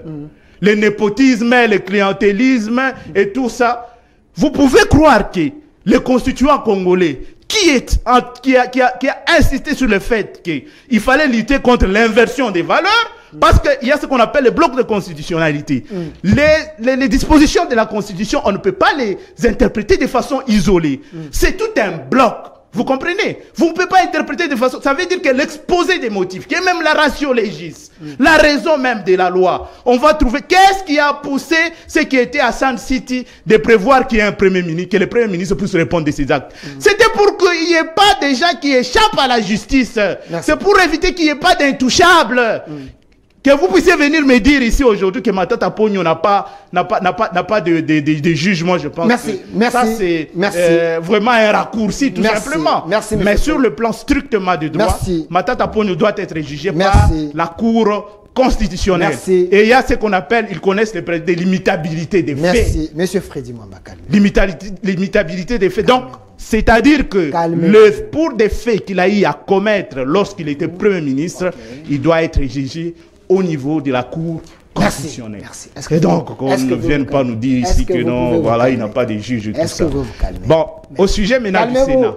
Speaker 2: Le népotisme, le clientélisme et tout ça. Vous pouvez croire que les constituants congolais qui a insisté sur le fait qu'il fallait lutter contre l'inversion des valeurs, parce qu'il y a ce qu'on appelle le bloc de constitutionnalité. Les dispositions de la Constitution, on ne peut pas les interpréter de façon isolée. C'est tout un bloc. Vous comprenez? Vous ne pouvez pas interpréter de façon... Ça veut dire que l'exposé des motifs, qui est même la ratio legis, la raison même de la loi, on va trouver... Qu'est-ce qui a poussé ce qui était à Sand City de prévoir qu'il y ait un premier ministre, que le premier ministre puisse répondre de ses actes? C'était pour qu'il n'y ait pas des gens qui échappent à la justice. C'est pour éviter qu'il n'y ait pas d'intouchables. Que vous puissiez venir me dire ici aujourd'hui que Matata Ponyo n'a pas de jugement, je pense.
Speaker 1: Merci, merci.
Speaker 2: Ça, c'est vraiment un raccourci, tout simplement.
Speaker 1: Merci,
Speaker 2: mais sur le plan strictement du droit, Matata Ponyo doit être jugé par la Cour constitutionnelle.
Speaker 1: Merci.
Speaker 2: Et il y a ce qu'on appelle, ils connaissent l'imitabilité des faits.
Speaker 1: Merci. Monsieur Freddy Mwamba.
Speaker 2: L'imitabilité des faits. Donc, c'est-à-dire que pour des faits qu'il a eu à commettre lorsqu'il était Premier ministre, il doit être jugé au niveau de la Cour constitutionnelle.
Speaker 1: Merci.
Speaker 2: Et donc, qu'on ne vienne pas nous dire ici que non, voilà, il n'a pas de juge et tout ça. Bon, au sujet maintenant du Sénat,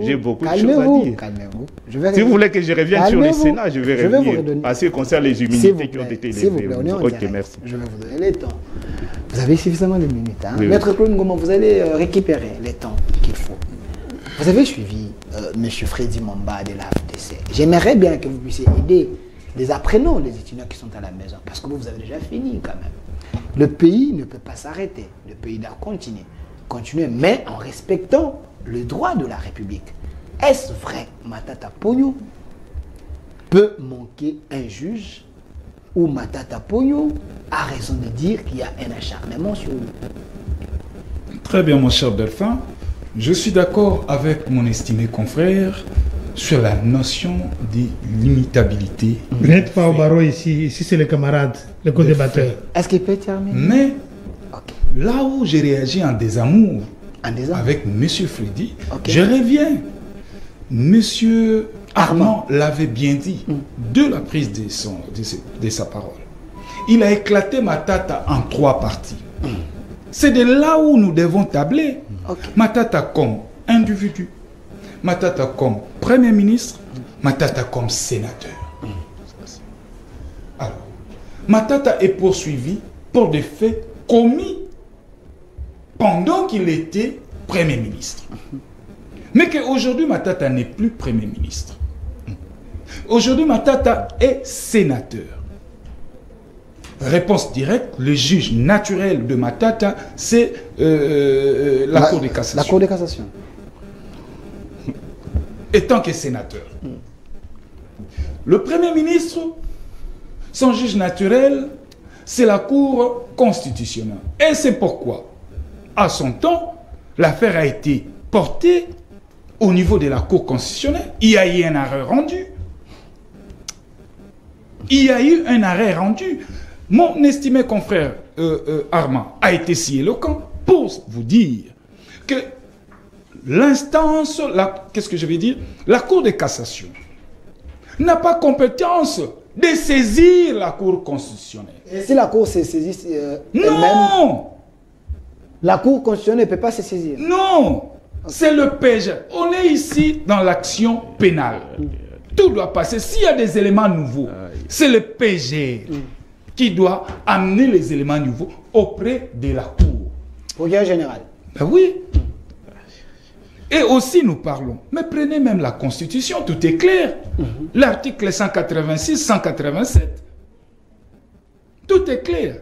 Speaker 2: j'ai beaucoup de choses à dire.
Speaker 1: Calmez-vous.
Speaker 2: Si vous voulez que je revienne sur le Sénat, je vais revenir. Parce que concerne les immunités qui ont été levées.
Speaker 1: Ok, merci. Je vais vous donner les temps. Vous avez suffisamment de minutes. Hein? Oui, Maître Claude Ngoma, vous allez récupérer les temps qu'il faut. Vous avez suivi M. Freddy Mwamba de la FDC. J'aimerais bien que vous puissiez aider les apprenants, les étudiants qui sont à la maison, parce que vous avez déjà fini quand même. Le pays ne peut pas s'arrêter, le pays doit continuer, mais en respectant le droit de la République. Est-ce vrai, Matata Ponyo peut manquer un juge ou Matata Ponyo a raison de dire qu'il y a un acharnement sur lui?
Speaker 4: Très bien, mon cher Delphin. Je suis d'accord avec mon estimé confrère sur la notion de l'imitabilité.
Speaker 3: Vous n'êtes pas au barreau ici c'est les camarades, les co-débatteurs.
Speaker 1: Est-ce qu'il peut terminer?
Speaker 4: Mais là où j'ai réagi en désamour avec M. Freddy, je reviens. M. Armand l'avait bien dit de la prise de sa parole. Il a éclaté Matata en 3 parties. C'est de là où nous devons tabler. Matata comme individu, Matata comme Premier ministre, Matata comme sénateur. Alors, Matata est poursuivi pour des faits commis pendant qu'il était Premier ministre. Mais qu'aujourd'hui, Matata n'est plus Premier ministre. Aujourd'hui, Matata est sénateur. Réponse directe, le juge naturel de Matata, c'est la Cour de cassation.
Speaker 1: La Cour de cassation.
Speaker 4: Étant que sénateur. Le Premier ministre, son juge naturel, c'est la Cour constitutionnelle. Et c'est pourquoi, à son temps, l'affaire a été portée au niveau de la Cour constitutionnelle. Il y a eu un arrêt rendu. Il y a eu un arrêt rendu. Mon estimé confrère Armand a été si éloquent pour vous dire que l'instance, qu'est-ce que je vais dire? La Cour de cassation n'a pas compétence de saisir la Cour constitutionnelle.
Speaker 1: Et si la Cour se saisit
Speaker 4: non,
Speaker 1: la Cour constitutionnelle ne peut pas se saisir.
Speaker 4: Non, c'est le PG. On est ici dans l'action pénale. Tout doit passer. S'il y a des éléments nouveaux, c'est le PG qui doit amener les éléments nouveaux auprès de la Cour.
Speaker 1: Procureur général.
Speaker 4: Ben oui. Et aussi nous parlons. Mais prenez même la Constitution, tout est clair. L'article 186, 187. Tout est clair.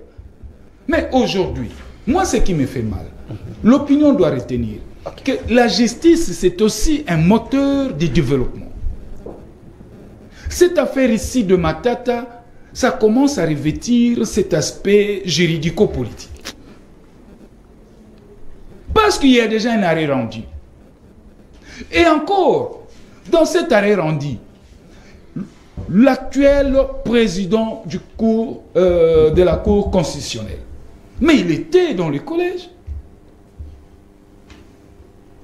Speaker 4: Mais aujourd'hui, moi ce qui me fait mal, l'opinion doit retenir que la justice c'est aussi un moteur de développement. Cette affaire ici de Matata, ça commence à revêtir cet aspect juridico-politique. Parce qu'il y a déjà un arrêt rendu. Et encore, dans cet arrêt rendu, l'actuel président de la Cour constitutionnelle, mais il était dans le collège.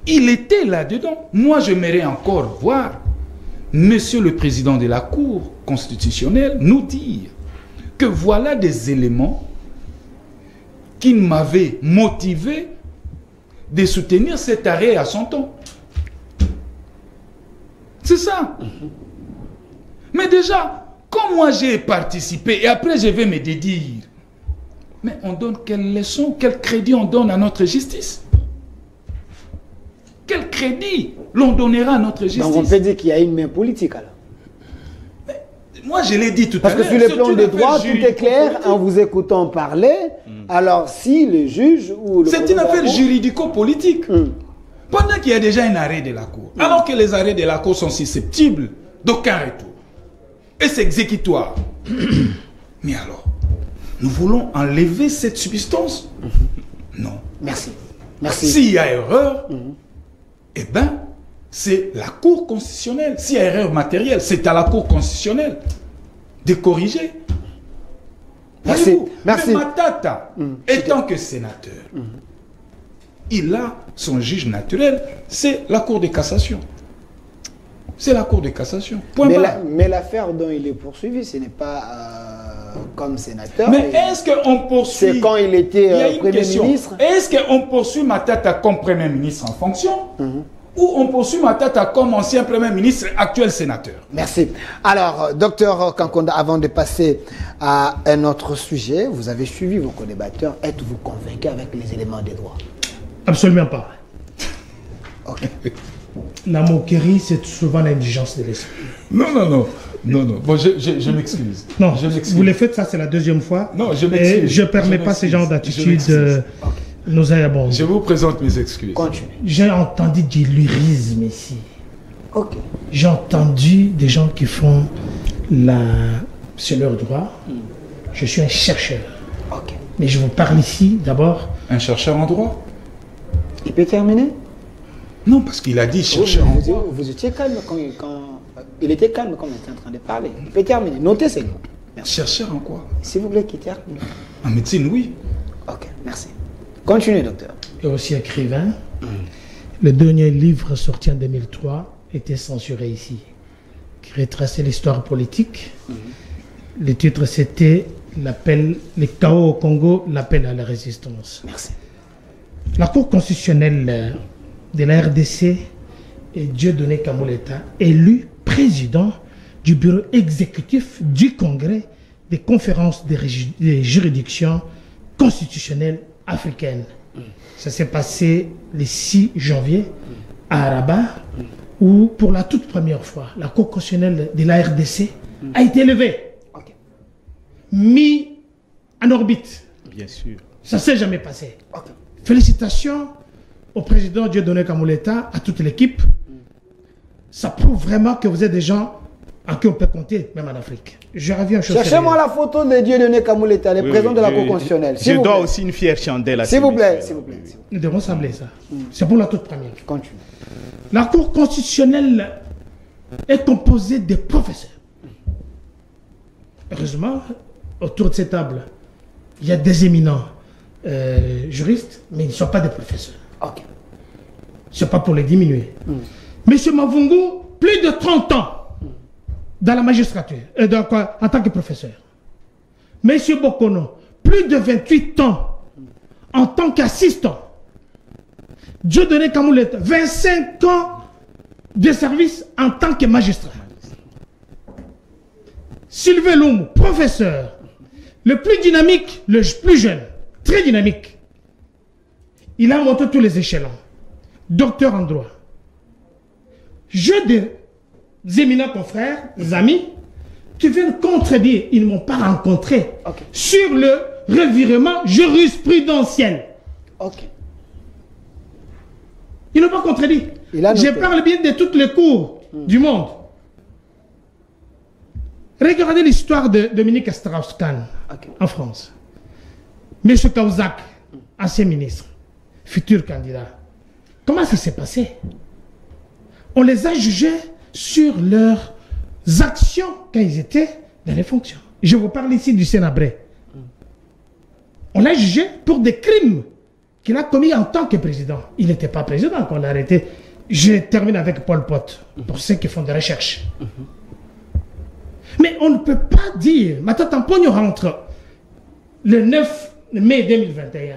Speaker 4: il était là-dedans. Moi, j'aimerais encore voir Monsieur le Président de la Cour constitutionnelle nous dire que voilà des éléments qui m'avaient motivé de soutenir cet arrêt à son temps. C'est ça. Mais déjà, quand moi j'ai participé, et après je vais me dédire, mais on donne quelle leçon, quel crédit on donne à notre justice? Quel crédit l'on donnera à notre justice?
Speaker 1: Donc on peut dire qu'il y a une main politique alors.
Speaker 4: Mais moi je l'ai dit tout à l'heure.
Speaker 1: Parce que sur le plan des droits, tout est clair en vous écoutant parler. Alors si le juge ou le...
Speaker 4: C'est une affaire juridico-politique. Pendant qu'il y a déjà un arrêt de la Cour, alors que les arrêts de la Cour sont susceptibles d'aucun retour, et c'est exécutoire. Mais alors, nous voulons enlever cette substance? Non.
Speaker 1: Merci. Merci.
Speaker 4: S'il y a erreur, eh bien, c'est la Cour constitutionnelle. S'il y a erreur matérielle, c'est à la Cour constitutionnelle de corriger.
Speaker 1: Merci. Merci.
Speaker 4: Mais Matata, étant que sénateur, il a son juge naturel, c'est la Cour de cassation. C'est la Cour de cassation. Point barre.
Speaker 1: Mais l'affaire dont il est poursuivi, ce n'est pas comme sénateur.
Speaker 4: Mais est-ce qu'on poursuit...
Speaker 1: C'est quand il était Premier ministre.
Speaker 4: Est-ce qu'on poursuit Matata comme Premier ministre en fonction ou on poursuit Matata comme ancien Premier ministre, actuel sénateur?
Speaker 1: Merci. Alors, docteur Kankonda, avant de passer à un autre sujet, vous avez suivi vos co-débatteurs. Êtes-vous convaincu avec les éléments des droits?
Speaker 3: Absolument pas.
Speaker 1: Ok.
Speaker 3: La moquerie, c'est souvent l'indigence de l'esprit.
Speaker 4: Non. Bon, je m'excuse.
Speaker 3: Non,
Speaker 4: je m'excuse.
Speaker 3: vous le faites, ça c'est la deuxième fois.
Speaker 4: Non, je m'excuse.
Speaker 3: Et je ne permets pas ce genre d'attitude. Nous avons.
Speaker 4: Je vous présente mes excuses.
Speaker 1: Continue.
Speaker 3: J'ai entendu du lyrisme ici.
Speaker 1: Ok.
Speaker 3: J'ai entendu des gens qui font c'est leur droit. Je suis un chercheur.
Speaker 1: Ok.
Speaker 3: Mais je vous parle ici d'abord.
Speaker 4: Un chercheur en droit?
Speaker 1: Il peut terminer?
Speaker 4: Non, parce qu'il a dit chercheur en droit.
Speaker 1: Vous étiez calme quand il était calme quand on était en train de parler. Il peut terminer. Notez ces mots. Merci.
Speaker 4: Chercheur en quoi?
Speaker 1: S'il vous plaît, qu'il termine.
Speaker 4: En médecine, oui.
Speaker 1: Ok, merci. Continuez, docteur.
Speaker 3: Et aussi écrivain. Le dernier livre sorti en 2003 était censuré ici, qui retraçait l'histoire politique. Le titre c'était le chaos au Congo, l'appel à la résistance.
Speaker 1: Merci.
Speaker 3: La Cour constitutionnelle de la RDC est Dieudonné Kamuleta, élu président du bureau exécutif du Congrès des conférences des juridictions constitutionnelles africaines. Ça s'est passé le 6 janvier à Rabat, où pour la toute première fois, la Cour constitutionnelle de la RDC a été élevée, mis en orbite.
Speaker 2: Bien sûr.
Speaker 3: Ça ne s'est jamais passé. Félicitations au président Dieudonné Kamuleta, à toute l'équipe. Ça prouve vraiment que vous êtes des gens en qui on peut compter, même en Afrique. Je reviens au
Speaker 1: Cherchez-moi la photo de Dieudonné Kamuleta, le président de la Cour constitutionnelle.
Speaker 2: Je dois aussi une fière chandelle à
Speaker 1: s'il vous plaît, s'il vous plaît.
Speaker 3: Nous devons saluer ça. C'est pour la toute première.
Speaker 1: Continue.
Speaker 3: La Cour constitutionnelle est composée de professeurs. Heureusement, autour de cette table, il y a des éminents juristes, mais ils ne sont pas des professeurs.
Speaker 1: Ok.
Speaker 3: Ce n'est pas pour les diminuer. Monsieur Mavungu, plus de 30 ans dans la magistrature, en tant que professeur. Monsieur Bokono, plus de 28 ans en tant qu'assistant. Dieudonné Kamuleta, 25 ans de service en tant que magistrat. Sylvain Lumbu, professeur, le plus dynamique, le plus jeune, très dynamique. Il a monté tous les échelons. Docteur en droit. J'ai des éminents confrères, des amis, qui viennent contredire, ils ne m'ont pas rencontré, sur le revirement jurisprudentiel.
Speaker 1: Ok.
Speaker 3: Ils n'ont pas contredit. Je parle bien de toutes les cours du monde. Regardez l'histoire de Dominique Strauss-Kahn en France. M. Cahuzac, ancien ministre, futur candidat. Comment ça s'est passé? On les a jugés sur leurs actions quand ils étaient dans les fonctions. Je vous parle ici du Sénabré. On l'a jugé pour des crimes qu'il a commis en tant que président. Il n'était pas président quand on l'a arrêté. Je termine avec Pol Pot, pour ceux qui font des recherches. Mais on ne peut pas dire, Matata Pogno rentre le 9 mai 2021.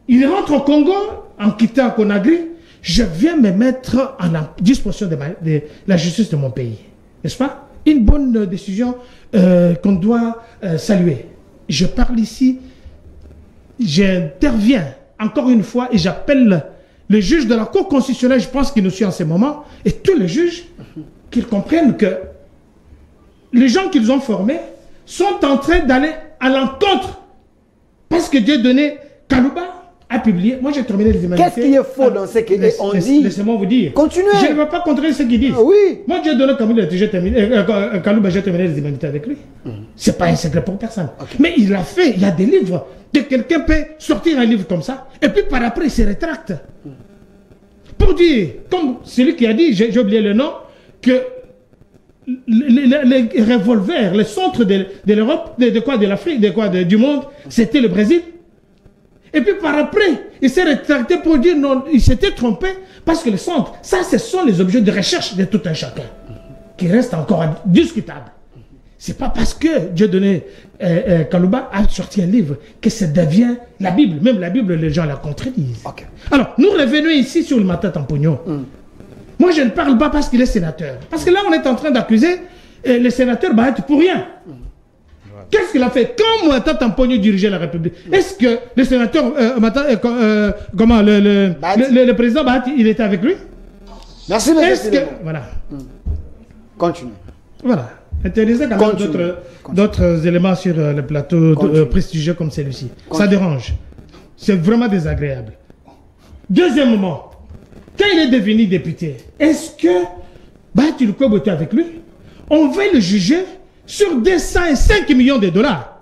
Speaker 3: Il rentre au Congo en quittant Conakry. Je viens me mettre à la disposition de la justice de mon pays. N'est-ce pas? Une bonne décision qu'on doit saluer. Je parle ici, j'interviens encore une fois et j'appelle le juge de la Cour constitutionnelle, je pense qu'il nous suit en ce moment, et tous les juges, qu'ils comprennent que les gens qu'ils ont formés sont en train d'aller à l'encontre. Parce que Dieu donné, Kalouba a publié, moi j'ai terminé les humanités.
Speaker 1: Qu'est-ce qui est faux dans ce qu'on dit?
Speaker 3: Laissez-moi vous dire.
Speaker 1: Continuez.
Speaker 3: Je ne veux pas contrer ce qu'ils disent.
Speaker 1: Oui.
Speaker 3: Moi Dieu donné Kalouba, j'ai terminé les humanités avec lui. C'est pas un secret pour personne. Mais il l'a fait, il y a des livres. Que quelqu'un peut sortir un livre comme ça, et puis par après il se rétracte. Pour dire, comme celui qui a dit, j'ai oublié le nom, que les revolvers, les centres de l'Europe, de l'Afrique, du monde, c'était le Brésil. Et puis par après, il s'est rétracté pour dire non, il s'était trompé, parce que les centres, ça ce sont les objets de recherche de tout un chacun, qui restent encore discutables. C'est pas parce que Dieu donné Kalouba a sorti un livre que ça devient la Bible. Même la Bible, les gens la contredisent. Alors, nous revenons ici sur le Matata Pogno. Moi, je ne parle pas parce qu'il est sénateur. Parce que là, on est en train d'accuser le sénateur Bahati pour rien. Qu'est-ce qu'il a fait? Quand Matata Pogno dirigeait la République, est-ce que le sénateur, le président Bahati, il était avec lui?
Speaker 1: Merci, monsieur.
Speaker 3: Voilà.
Speaker 1: Continue.
Speaker 3: Voilà. Interdisez quand même d'autres éléments sur le plateau prestigieux comme celui-ci. Ça dérange. C'est vraiment désagréable. Deuxièmement, quand il est devenu député, est-ce que Bahati Lukwebo était avec lui? On va le juger sur 205 millions de dollars.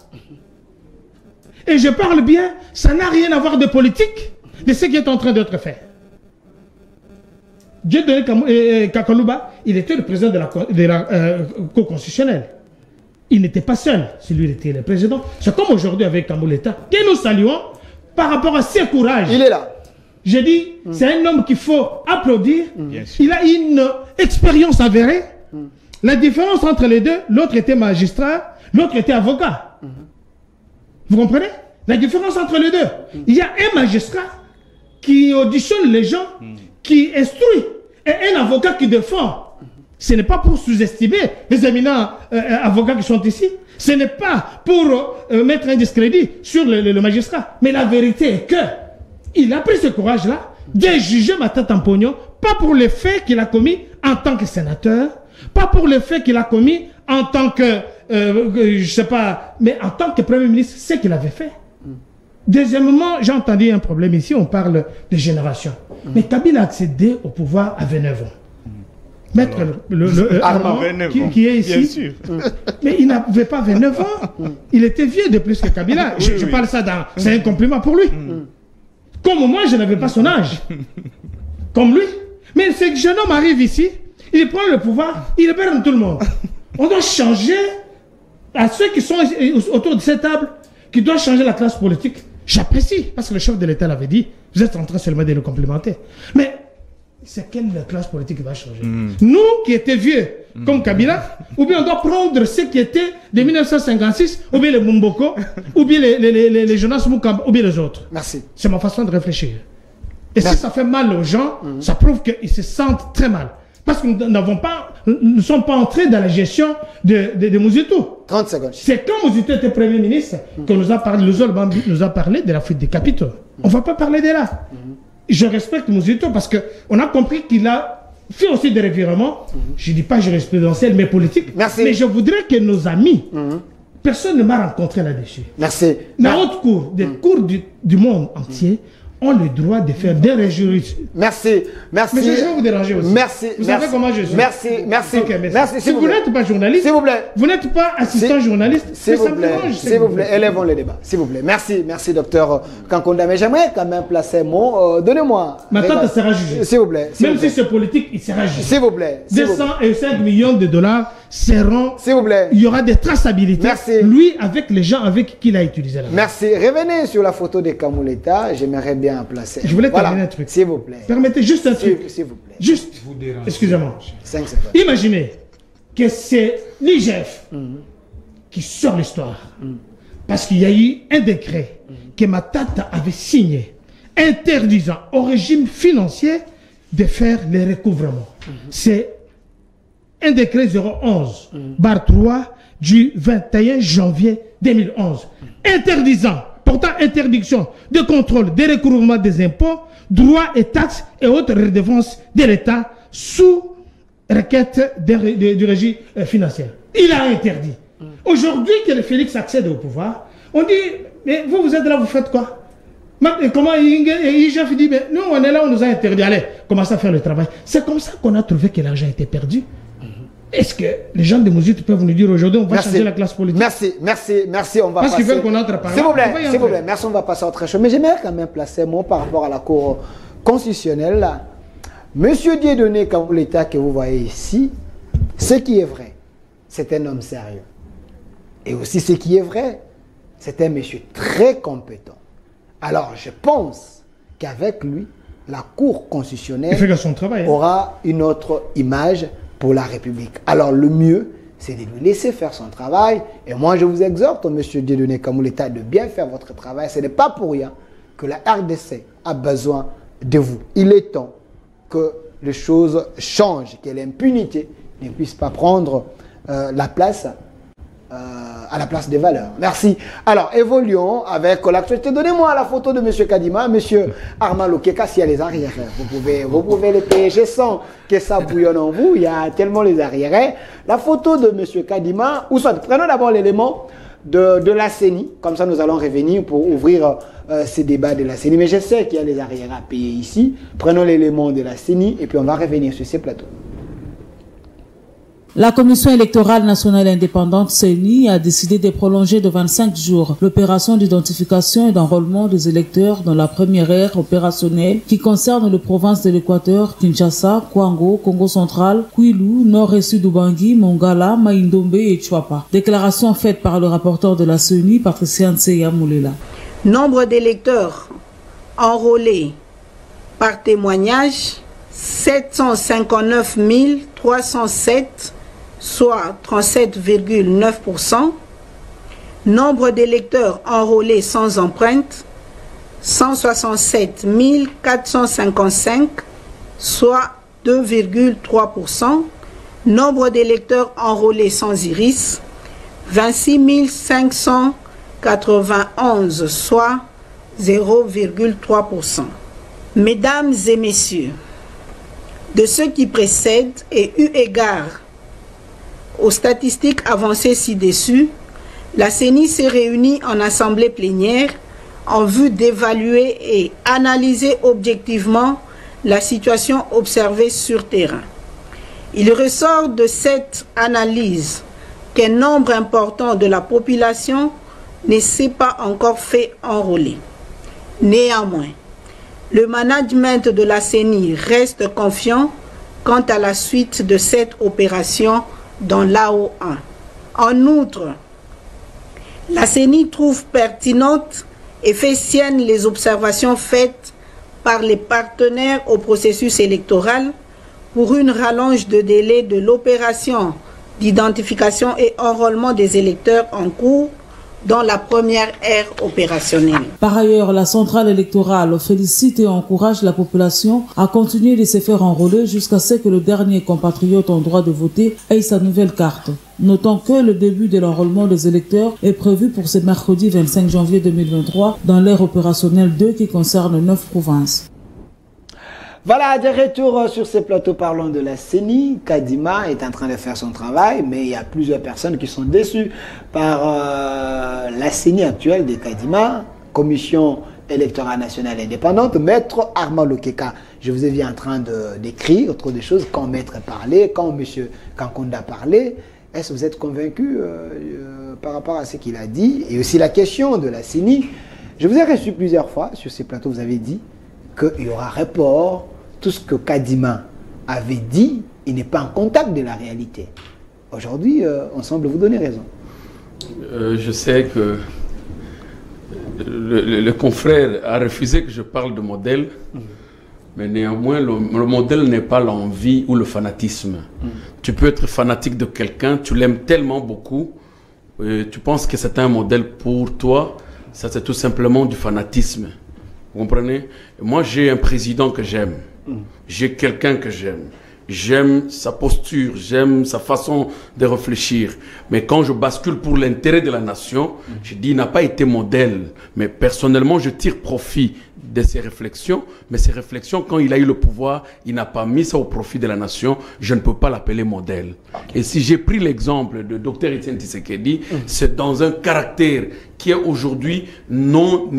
Speaker 3: Et je parle bien, ça n'a rien à voir de politique de ce qui est en train d'être fait. Dieu donné Kalouba, il était le président de la Cour constitutionnelle. Il n'était pas seul, c'est lui qui était le président. C'est comme aujourd'hui avec Kambouleta, que nous saluons par rapport à ses courages.
Speaker 1: Il est là.
Speaker 3: J'ai dit, c'est un homme qu'il faut applaudir. Il a une expérience avérée. La différence entre les deux, l'autre était magistrat, l'autre était avocat. Vous comprenez? La différence entre les deux. Il y a un magistrat qui auditionne les gens, qui instruit, et un avocat qui défend. Ce n'est pas pour sous-estimer les éminents avocats qui sont ici. Ce n'est pas pour mettre un discrédit sur le magistrat. Mais la vérité est que il a pris ce courage-là de juger Matata Pogno, pas pour le fait qu'il a commis en tant que sénateur, pas pour le fait qu'il a commis en tant que, je sais pas, mais en tant que Premier ministre, ce qu'il avait fait. Deuxièmement, j'ai entendu un problème ici, on parle de génération. Mais Kabila a accédé au pouvoir à 29 ans. Maître Armand, qui est ici, mais il n'avait pas 29 ans, il était vieux de plus que Kabila. Je parle ça dans... C'est un compliment pour lui. Comme moi, je n'avais pas son âge. Comme lui. Mais ce jeune homme arrive ici, il prend le pouvoir, il libère tout le monde. On doit changer à ceux qui sont autour de cette table, qui doivent changer la classe politique. J'apprécie, parce que le chef de l'État l'avait dit, vous êtes en train seulement de le complimenter. Mais c'est quelle classe politique qui va changer? Nous qui étions vieux, comme Kabila, ou bien on doit prendre ceux qui étaient de 1956, ou bien les Mumboko, ou bien les Jonas Mukamba, ou bien les autres.
Speaker 1: Merci.
Speaker 3: C'est ma façon de réfléchir. Et si ça fait mal aux gens, ça prouve qu'ils se sentent très mal. Parce que nous ne sommes pas entrés dans la gestion de Mouzito.
Speaker 1: 30 secondes.
Speaker 3: C'est quand Mouzito était Premier ministre qu'on nous a parlé, nous a parlé de la fuite des capitaux. On ne va pas parler de là. Je respecte Mouzito parce qu'on a compris qu'il a fait aussi des revirements. Je ne dis pas jurisprudentiels, mais politiques.
Speaker 1: Merci.
Speaker 3: Mais je voudrais que nos amis, personne ne m'a rencontré là-dessus.
Speaker 1: Merci.
Speaker 3: La haute cour, des cours du monde entier, ont le droit de faire des réjouissements.
Speaker 1: Merci, merci.
Speaker 3: Mais je vais vous déranger aussi.
Speaker 1: Merci.
Speaker 3: Vous savez comment je suis.
Speaker 1: Merci, merci.
Speaker 3: Okay,
Speaker 1: merci.
Speaker 3: Si vous n'êtes pas journaliste,
Speaker 1: s'il vous plaît.
Speaker 3: Vous n'êtes pas assistant journaliste,
Speaker 1: s'il vous plaît. S'il vous plaît, élevons le débat. S'il vous plaît. Merci, docteur Kankonda. Mais j'aimerais quand même placer un mot. Donnez-moi.
Speaker 3: Maintenant, ça sera jugé.
Speaker 1: S'il vous plaît.
Speaker 3: Même si c'est politique, il sera jugé.
Speaker 1: S'il vous plaît.
Speaker 3: 205 millions de dollars, seront...
Speaker 1: S'il vous plaît.
Speaker 3: Il y aura des traçabilités.
Speaker 1: Merci.
Speaker 3: Lui, avec les gens avec qui il a utilisé la
Speaker 1: Merci. Revenez sur la photo de Kamouleta. J'aimerais bien placer.
Speaker 3: Je voulais terminer un truc.
Speaker 1: S'il vous plaît.
Speaker 3: Permettez juste un truc.
Speaker 1: S'il vous plaît.
Speaker 3: Juste. Excusez-moi.
Speaker 1: 5 secondes.
Speaker 3: Imaginez que c'est l'IGF qui sort l'histoire. Parce qu'il y a eu un décret que Matata avait signé interdisant au régime financier de faire les recouvrements. C'est un décret 011/3 du 21 janvier 2011 interdisant, portant interdiction de contrôle des recouvrements des impôts, droits et taxes et autres redevances de l'État sous requête du régime financier. Il a interdit. Aujourd'hui que le Félix accède au pouvoir, on dit, mais vous êtes là, vous faites quoi? Comment IGF dit, mais nous on est là, on nous a interdit, allez, commencez à faire le travail. C'est comme ça qu'on a trouvé que l'argent était perdu. Est-ce que les gens de Mouzit peuvent nous dire aujourd'hui, on va changer la classe politique?
Speaker 1: Merci, on va
Speaker 3: passer. Parce qu'ils veulent qu'on entre par là.
Speaker 1: S'il vous plaît, merci, on va passer à autre chose. Mais j'aimerais quand même placer un mot par rapport à la Cour constitutionnelle. Là. Monsieur Dieudonné Kamouleta que vous voyez ici, ce qui est vrai, c'est un homme sérieux. Et aussi ce qui est vrai, c'est un monsieur très compétent. Alors je pense qu'avec lui, la Cour constitutionnelle
Speaker 3: son travail,
Speaker 1: aura une autre image pour la République. Alors le mieux, c'est de lui laisser faire son travail. Et moi, je vous exhorte, monsieur Dieudonné Kamouleta, de bien faire votre travail. Ce n'est pas pour rien que la RDC a besoin de vous. Il est temps que les choses changent, que l'impunité ne puisse pas prendre la place à la place des valeurs. Merci. Alors, évoluons avec l'actualité. Donnez-moi la photo de M. Kadima, M. Armand Lokeka, s'il y a les arrières. Vous pouvez les payer. Je sens que ça bouillonne en vous. Il y a tellement les arrières. La photo de M. Kadima, ou soit, prenons d'abord l'élément de la CENI. Comme ça, nous allons revenir pour ouvrir ces débats de la CENI. Mais je sais qu'il y a les arrières à payer ici. Prenons l'élément de la CENI et puis on va revenir sur ces plateaux.
Speaker 6: La Commission électorale nationale indépendante CENI a décidé de prolonger de 25 jours l'opération d'identification et d'enrôlement des électeurs dans la première ère opérationnelle qui concerne les provinces de l'Équateur, Kinshasa, Kwango, Congo central, Kwilu, Nord et Sud Ubangi, Mongala, Maïndombe et Chouapa. Déclaration faite par le rapporteur de la CENI, Patricia Nseya Moulela.
Speaker 7: Nombre d'électeurs enrôlés par témoignage, 759 307, soit 37,9%. Nombre d'électeurs enrôlés sans empreinte, 167 455, soit 2,3%. Nombre d'électeurs enrôlés sans iris, 26 591, soit 0,3%. Mesdames et messieurs, de ce qui précède et eu égard aux statistiques avancées ci-dessus, la CENI s'est réunie en assemblée plénière en vue d'évaluer et analyser objectivement la situation observée sur terrain. Il ressort de cette analyse qu'un nombre important de la population ne s'est pas encore fait enrôler. Néanmoins, le management de la CENI reste confiant quant à la suite de cette opération dans l'AO1. En outre, la CENI trouve pertinente et fait sienne les observations faites par les partenaires au processus électoral pour une rallonge de délai de l'opération d'identification et enrôlement des électeurs en cours dans la première ère opérationnelle.
Speaker 6: Par ailleurs, la centrale électorale félicite et encourage la population à continuer de se faire enrôler jusqu'à ce que le dernier compatriote en droit de voter ait sa nouvelle carte. Notons que le début de l'enrôlement des électeurs est prévu pour ce mercredi 25 janvier 2023 dans l'ère opérationnelle 2 qui concerne 9 provinces.
Speaker 1: Voilà, de retour sur ces plateaux parlant de la CENI. Kadima est en train de faire son travail, mais il y a plusieurs personnes qui sont déçues par la CENI actuelle de Kadima, Commission électorale nationale indépendante, Maître Armand Lokeka. Je vous ai vu en train d'écrire trop de choses quand Maître parlait, quand M. Kankonda parlait. Est-ce que vous êtes convaincu par rapport à ce qu'il a dit? Et aussi la question de la CENI. Je vous ai reçu plusieurs fois sur ces plateaux, vous avez dit qu'il y aura report. Tout ce que Kadima avait dit, il n'est pas en contact de la réalité. aujourd'hui, on semble vous donner raison.
Speaker 5: Je sais que le confrère a refusé que je parle de modèle, mais néanmoins, le modèle n'est pas l'envie ou le fanatisme. Tu peux être fanatique de quelqu'un, tu l'aimes tellement beaucoup, tu penses que c'est un modèle pour toi, ça c'est tout simplement du fanatisme. Vous comprenez? Moi, j'ai un président que j'aime. J'ai quelqu'un que j'aime. J'aime sa posture, j'aime sa façon de réfléchir. Mais quand je bascule pour l'intérêt de la nation, je dis, il n'a pas été modèle. Mais personnellement, je tire profit de ses réflexions. Mais ces réflexions, quand il a eu le pouvoir, il n'a pas mis ça au profit de la nation. Je ne peux pas l'appeler modèle. Et si j'ai pris l'exemple de Dr Etienne Tshisekedi, c'est dans un caractère qui est aujourd'hui non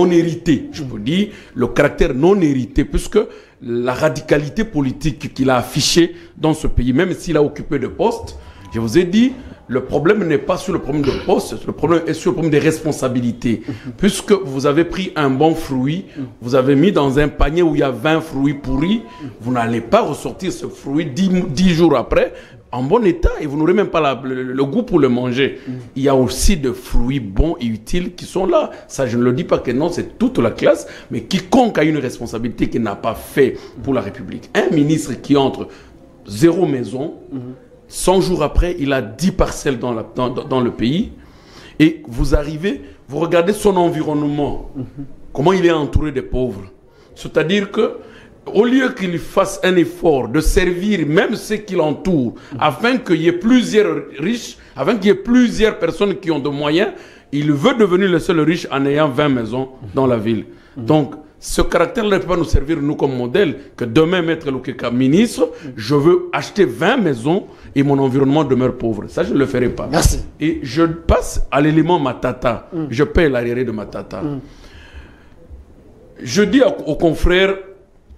Speaker 5: hérité. Je peux dire le caractère non hérité, puisque la radicalité politique qu'il a affichée dans ce pays, même s'il a occupé de postes, je vous ai dit, le problème n'est pas sur le problème de poste, le problème est sur le problème des responsabilités. Puisque vous avez pris un bon fruit, vous avez mis dans un panier où il y a 20 fruits pourris, vous n'allez pas ressortir ce fruit 10 jours après en bon état et vous n'aurez même pas le goût pour le manger. Il y a aussi de fruits bons et utiles qui sont là. Ça, je ne le dis pas que non, c'est toute la classe, mais quiconque a une responsabilité qu'il n'a pas fait pour la République. Un ministre qui entre 0 maison, 100 jours après, il a 10 parcelles dans le pays, et vous arrivez, vous regardez son environnement, comment il est entouré des pauvres. C'est-à-dire que au lieu qu'il fasse un effort de servir même ceux qui l'entourent, afin qu'il y ait plusieurs riches, afin qu'il y ait plusieurs personnes qui ont de moyens, il veut devenir le seul riche en ayant 20 maisons dans la ville. Donc, ce caractère-là ne peut pas nous servir, nous, comme modèle, que demain, Maître Lokeka, ministre, je veux acheter 20 maisons et mon environnement demeure pauvre. Ça, je ne le ferai pas.
Speaker 1: Merci.
Speaker 5: Et je passe à l'élément Matata. Je paye l'arriéré de Matata. Je dis aux confrères,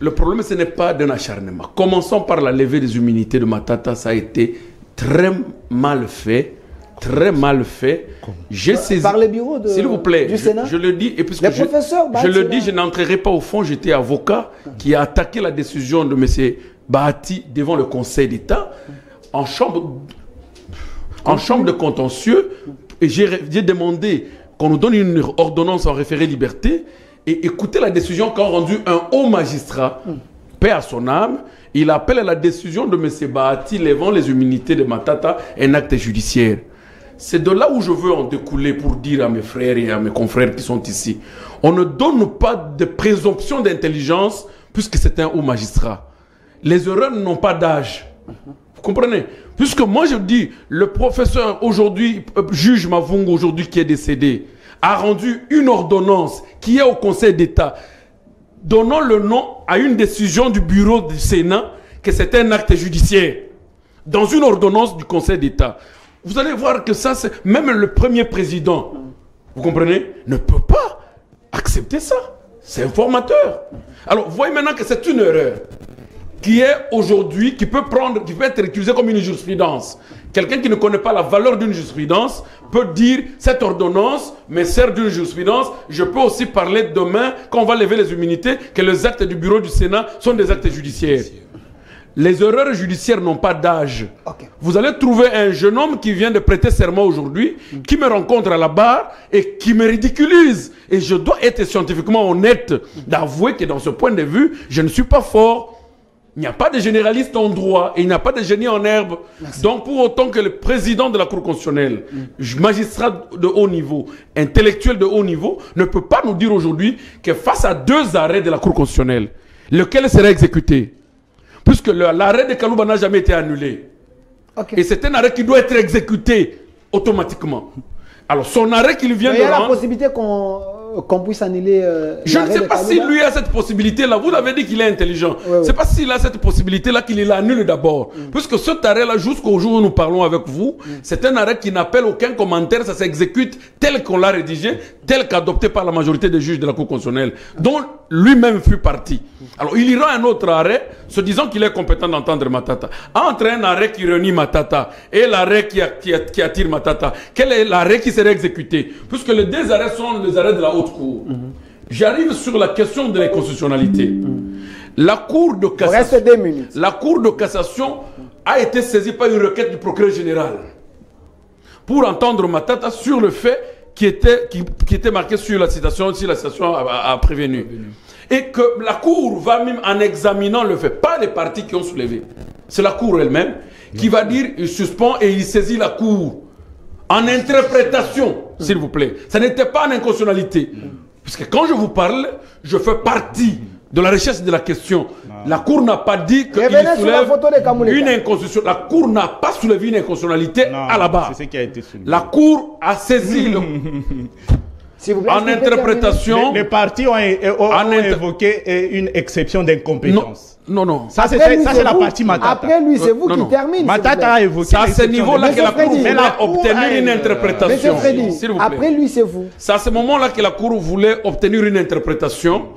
Speaker 5: le problème, ce n'est pas d'un acharnement. Commençons par la levée des immunités de Matata. Ça a été très mal fait. Très mal fait. J'ai saisi.
Speaker 1: Par les bureaux
Speaker 5: s'il vous plaît,
Speaker 1: du Sénat.
Speaker 5: Je le dis. Et puisque
Speaker 1: les professeurs,
Speaker 5: je le dis, je n'entrerai pas au fond. J'étais avocat qui a attaqué la décision de M. Bahati devant le Conseil d'État en chambre de contentieux. Et j'ai demandé qu'on nous donne une ordonnance en référé liberté. Et écoutez la décision qu'a rendue un haut magistrat, paix à son âme. Il appelle à la décision de M. Bahati levant les immunités de Matata un acte judiciaire. C'est de là où je veux en découler pour dire à mes frères et à mes confrères qui sont ici. On ne donne pas de présomption d'intelligence puisque c'est un haut magistrat. Les erreurs n'ont pas d'âge. Vous comprenez? Puisque moi je dis, le professeur aujourd'hui, juge Mavungu aujourd'hui qui est décédé, a rendu une ordonnance qui est au Conseil d'État, donnant le nom à une décision du bureau du Sénat que c'est un acte judiciaire, dans une ordonnance du Conseil d'État. Vous allez voir que ça, c'est même le premier président, vous comprenez, ne peut pas accepter ça. C'est un formateur. Alors, vous voyez maintenant que c'est une erreur qui est aujourd'hui, qui peut être utilisée comme une jurisprudence. Quelqu'un qui ne connaît pas la valeur d'une jurisprudence peut dire, cette ordonnance me sert d'une jurisprudence, je peux aussi parler demain, quand on va lever les immunités, que les actes du bureau du Sénat sont des actes judiciaires. Les erreurs judiciaires n'ont pas d'âge. Vous allez trouver un jeune homme qui vient de prêter serment aujourd'hui, qui me rencontre à la barre et qui me ridiculise. Et je dois être scientifiquement honnête d'avouer que dans ce point de vue, je ne suis pas fort. Il n'y a pas de généraliste en droit et il n'y a pas de génie en herbe. Merci. Donc pour autant que le président de la Cour constitutionnelle, magistrat de haut niveau, intellectuel de haut niveau, ne peut pas nous dire aujourd'hui que face à 2 arrêts de la Cour constitutionnelle, lequel serait exécuté? Puisque l'arrêt de Kalouba n'a jamais été annulé. Et c'est un arrêt qui doit être exécuté automatiquement. Alors son arrêt qu'il vient de rendre...
Speaker 1: Il y a la possibilité qu'on puisse annuler...
Speaker 5: je ne sais pas si lui a cette possibilité-là. Vous l'avez dit qu'il est intelligent. Je ne sais pas s'il a cette possibilité-là qu'il l'annule d'abord. Puisque cet arrêt-là, jusqu'au jour où nous parlons avec vous, c'est un arrêt qui n'appelle aucun commentaire. Ça s'exécute tel qu'on l'a rédigé, tel qu'adopté par la majorité des juges de la Cour constitutionnelle, dont lui-même fut parti. Alors il ira un autre arrêt, se disant qu'il est compétent d'entendre Matata. Entre un arrêt qui renie Matata et l'arrêt qui attire Matata, quel est l'arrêt qui serait exécuté? Puisque les 2 arrêts sont les arrêts de la Haute Cour. J'arrive sur la question de l'inconstitutionnalité. La Cour de cassation,
Speaker 1: reste 2 minutes.
Speaker 5: La Cour de cassation a été saisie par une requête du procureur général pour entendre Matata sur le fait qui était marqué sur la citation, si la citation a prévenu. Et que la Cour va même en examinant le fait, pas les partis qui ont soulevé, c'est la Cour elle-même qui va dire, il suspend et il saisit la Cour en interprétation, s'il vous plaît. Ça n'était pas en inconstitutionnalité. Parce que quand je vous parle, je fais partie de la recherche de la question. La Cour n'a pas dit qu'il soulève une inconstitutionnalité. La Cour n'a pas soulevé une inconstitutionnalité à la base.
Speaker 2: C'est ce qui a été soulevé.
Speaker 5: La Cour a saisi le... En interprétation...
Speaker 2: Les partis ont évoqué une exception d'incompétence.
Speaker 5: Non.
Speaker 2: Ça, c'est la partie Matata.
Speaker 1: Après lui, c'est vous qui termine.
Speaker 2: Matata a évoqué...
Speaker 5: C'est à ce niveau-là que la Cour voulait obtenir une interprétation. S'il vous plaît.
Speaker 1: Après lui, c'est vous.
Speaker 5: C'est à ce moment-là que la Cour voulait obtenir une interprétation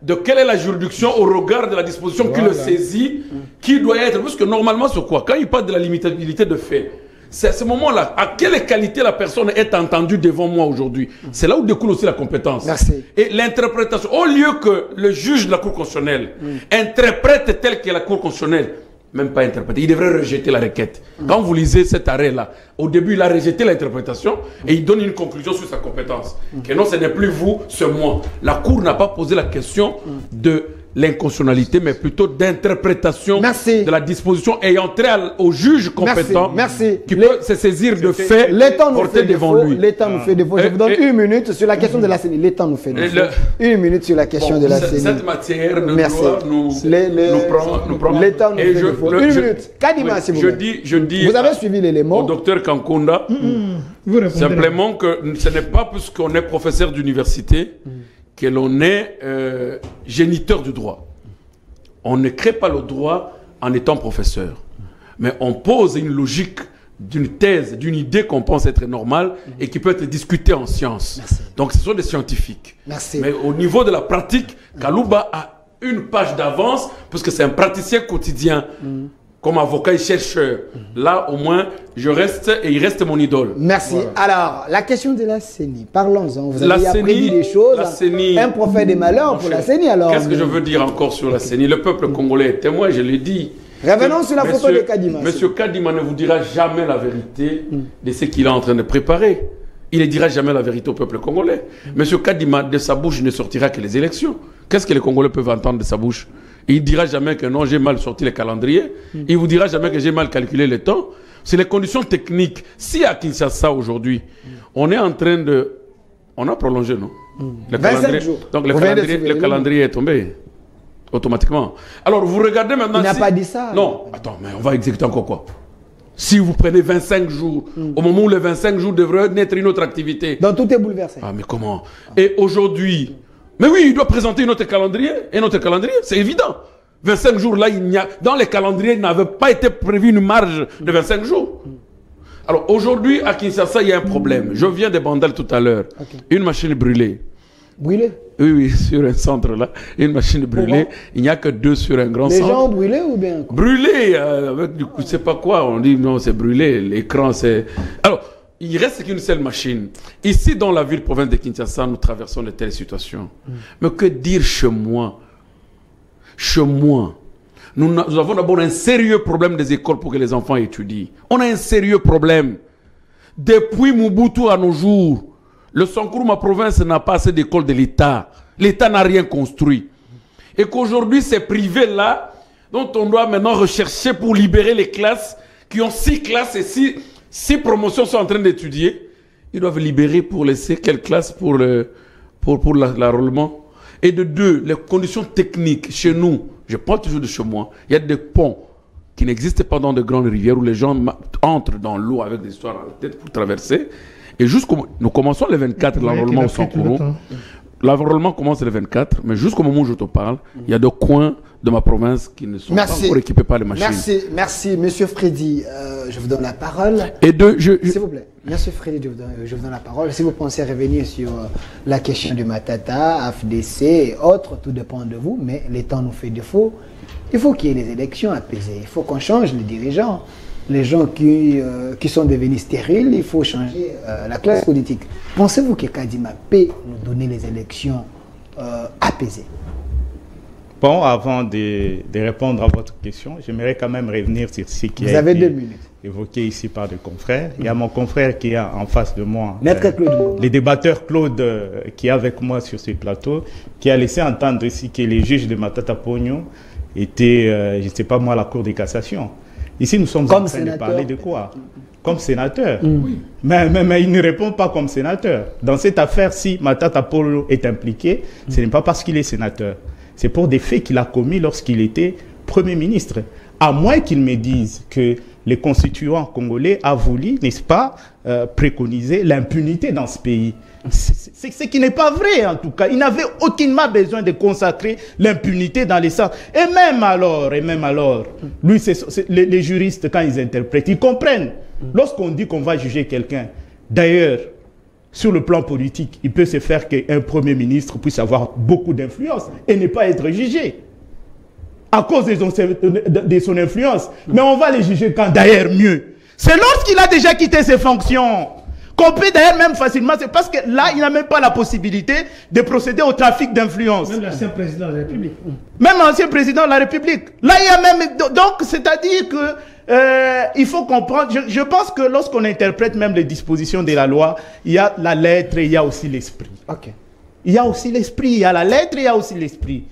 Speaker 5: de quelle est la juridiction au regard de la disposition qui le saisit, qui doit être... Parce que normalement, c'est quoi? Quand il parle de la limitabilité de fait, c'est à ce moment-là, à quelle qualité la personne est entendue devant moi aujourd'hui. C'est là où découle aussi la compétence.
Speaker 1: Merci.
Speaker 5: Et l'interprétation, au lieu que le juge de la Cour constitutionnelle interprète tel que la Cour constitutionnelle, même pas interpréter, il devrait rejeter la requête. Quand vous lisez cet arrêt-là, au début, il a rejeté l'interprétation et il donne une conclusion sur sa compétence. Que non, ce n'est plus vous, c'est moi. La Cour n'a pas posé la question de l'inconstitutionnalité, mais plutôt d'interprétation de la disposition ayant trait au juge compétent qui peut se saisir de faits portés devant lui.
Speaker 1: L'État nous fait défaut. Je vous donne 1 minute sur la question de la CENI. L'État nous fait défaut. 1 minute sur la question de la CENI.
Speaker 5: Cette matière nous prend.
Speaker 1: L'État nous fait défaut. 1 minute. Kadima, s'il vous plaît.
Speaker 5: Je dis
Speaker 1: vous avez suivi l'élément.
Speaker 5: Au docteur Kankonda, simplement que ce n'est pas parce qu'on est professeur d'université que l'on est géniteur du droit. On ne crée pas le droit en étant professeur. Mais on pose une logique d'une thèse, d'une idée qu'on pense être normale et qui peut être discutée en sciences. Donc ce sont des scientifiques. Mais au niveau de la pratique, Kalouba a une page d'avance parce que c'est un praticien quotidien. Comme avocat et chercheur. Là, au moins, je reste et il reste mon idole.
Speaker 1: Merci. Voilà. Alors, la question de la CENI, parlons-en. Vous avez appris des choses. Un prophète des malheurs pour la CENI, alors.
Speaker 5: Qu'est-ce que je veux dire encore sur la CENI? Le peuple congolais est témoin, je l'ai dit.
Speaker 1: Revenons sur la photo de Kadima.
Speaker 5: Monsieur Kadima ne vous dira jamais la vérité de ce qu'il est en train de préparer. Il ne dira jamais la vérité au peuple congolais. Monsieur Kadima, de sa bouche ne sortira que les élections. Qu'est-ce que les Congolais peuvent entendre de sa bouche? Il ne dira jamais que non, j'ai mal sorti les calendriers. Il ne vous dira jamais que j'ai mal calculé le temps. C'est les conditions techniques. Si à Kinshasa aujourd'hui, on est en train de... On a prolongé, non? Le
Speaker 1: 25 jours.
Speaker 5: Donc le calendrier est tombé automatiquement. Alors vous regardez maintenant...
Speaker 1: Il n'a pas dit ça.
Speaker 5: Non, attends, mais on va exécuter encore quoi? Si vous prenez 25 jours, au moment où les 25 jours devraient naître une autre activité...
Speaker 1: Donc tout est bouleversé.
Speaker 5: Ah mais comment? Et aujourd'hui... Mais oui, il doit présenter un autre calendrier, c'est évident. 25 jours là, dans les calendriers, il n'avait pas été prévu une marge de 25 jours. Alors aujourd'hui, à Kinshasa, il y a un problème. Je viens de Bandal tout à l'heure. Une machine brûlée.
Speaker 1: Brûlée?
Speaker 5: Oui, sur un centre là. Une machine brûlée. Il n'y a que 2 sur un grand centre.
Speaker 1: Les gens ont brûlé ou bien quoi?
Speaker 5: Brûlé, avec du coup, je sais pas quoi. On dit non, c'est brûlé. L'écran, c'est... Alors... Il reste qu'une seule machine. Ici, dans la ville-province de Kinshasa, nous traversons de telles situations. Mais que dire chez moi? Chez moi, nous avons d'abord un sérieux problème des écoles pour que les enfants étudient. On a un sérieux problème. Depuis Mobutu à nos jours, le Sankuru, ma province, n'a pas assez d'écoles de l'État. L'État n'a rien construit. Et qu'aujourd'hui, ces privés-là, dont on doit maintenant rechercher pour libérer les classes, qui ont 6 classes et 6 promotions sont en train d'étudier, ils doivent libérer pour laisser quelle classe pour l'enrôlement. Et de 2, les conditions techniques chez nous, je parle toujours de chez moi, il y a des ponts qui n'existent pas dans de grandes rivières où les gens entrent dans l'eau avec des histoires à la tête pour traverser. Et nous commençons le 24, l'enrôlement au Sankuru. L'enrôlement commence le 24, mais jusqu'au moment où je te parle, il y a des coins de ma province qui ne sont pas encore équipés par les machines.
Speaker 1: Merci, Monsieur Freddy. Je vous donne la parole.
Speaker 5: Et
Speaker 1: s'il vous plaît, Monsieur Freddy, je vous donne la parole. Si vous pensez revenir sur la question du Matata, AFDC et autres, tout dépend de vous, mais les temps nous fait défaut. Il faut qu'il y ait des élections apaisées. Il faut qu'on change les dirigeants. Les gens qui sont devenus stériles, il faut changer la classe politique. Pensez-vous que Kadima peut nous donner les élections apaisées?
Speaker 2: Bon, avant de répondre à votre question, j'aimerais quand même revenir sur ce qui a été évoqué ici par des confrères. Il y a mon confrère qui est en face de moi, le débatteur Claude, qui est avec moi sur ce plateau, qui a laissé entendre ici que les juges de Matata Pogno étaient, je ne sais pas moi, la Cour de cassation. Ici, nous sommes en train de parler de quoi? Comme sénateur. Oui. Mais il ne répond pas comme sénateur. Dans cette affaire, si Matata Pogno est impliqué, ce n'est pas parce qu'il est sénateur. C'est pour des faits qu'il a commis lorsqu'il était Premier ministre. À moins qu'il me dise que les constituants congolais a voulu, n'est-ce pas, préconiser l'impunité dans ce pays. C'est ce qui n'est pas vrai, en tout cas. Il n'avait aucunement besoin de consacrer l'impunité dans les sens. Et même alors, lui, les juristes, quand ils interprètent, ils comprennent. Lorsqu'on dit qu'on va juger quelqu'un, d'ailleurs, sur le plan politique, il peut se faire qu'un Premier ministre puisse avoir beaucoup d'influence et ne pas être jugé à cause de son influence. Mais on va les juger quand d'ailleurs mieux. C'est lorsqu'il a déjà quitté ses fonctions qu'on peut d'ailleurs même facilement, c'est parce que là, il n'a même pas la possibilité de procéder au trafic d'influence.
Speaker 3: Même l'ancien président de la République.
Speaker 2: Même l'ancien président de la République. Là, il y a même... Donc, c'est-à-dire que il faut comprendre... Je pense que lorsqu'on interprète même les dispositions de la loi, il y a la lettre et il y a aussi l'esprit.
Speaker 1: Ok.
Speaker 2: Il y a aussi l'esprit, il y a la lettre et il y a aussi l'esprit.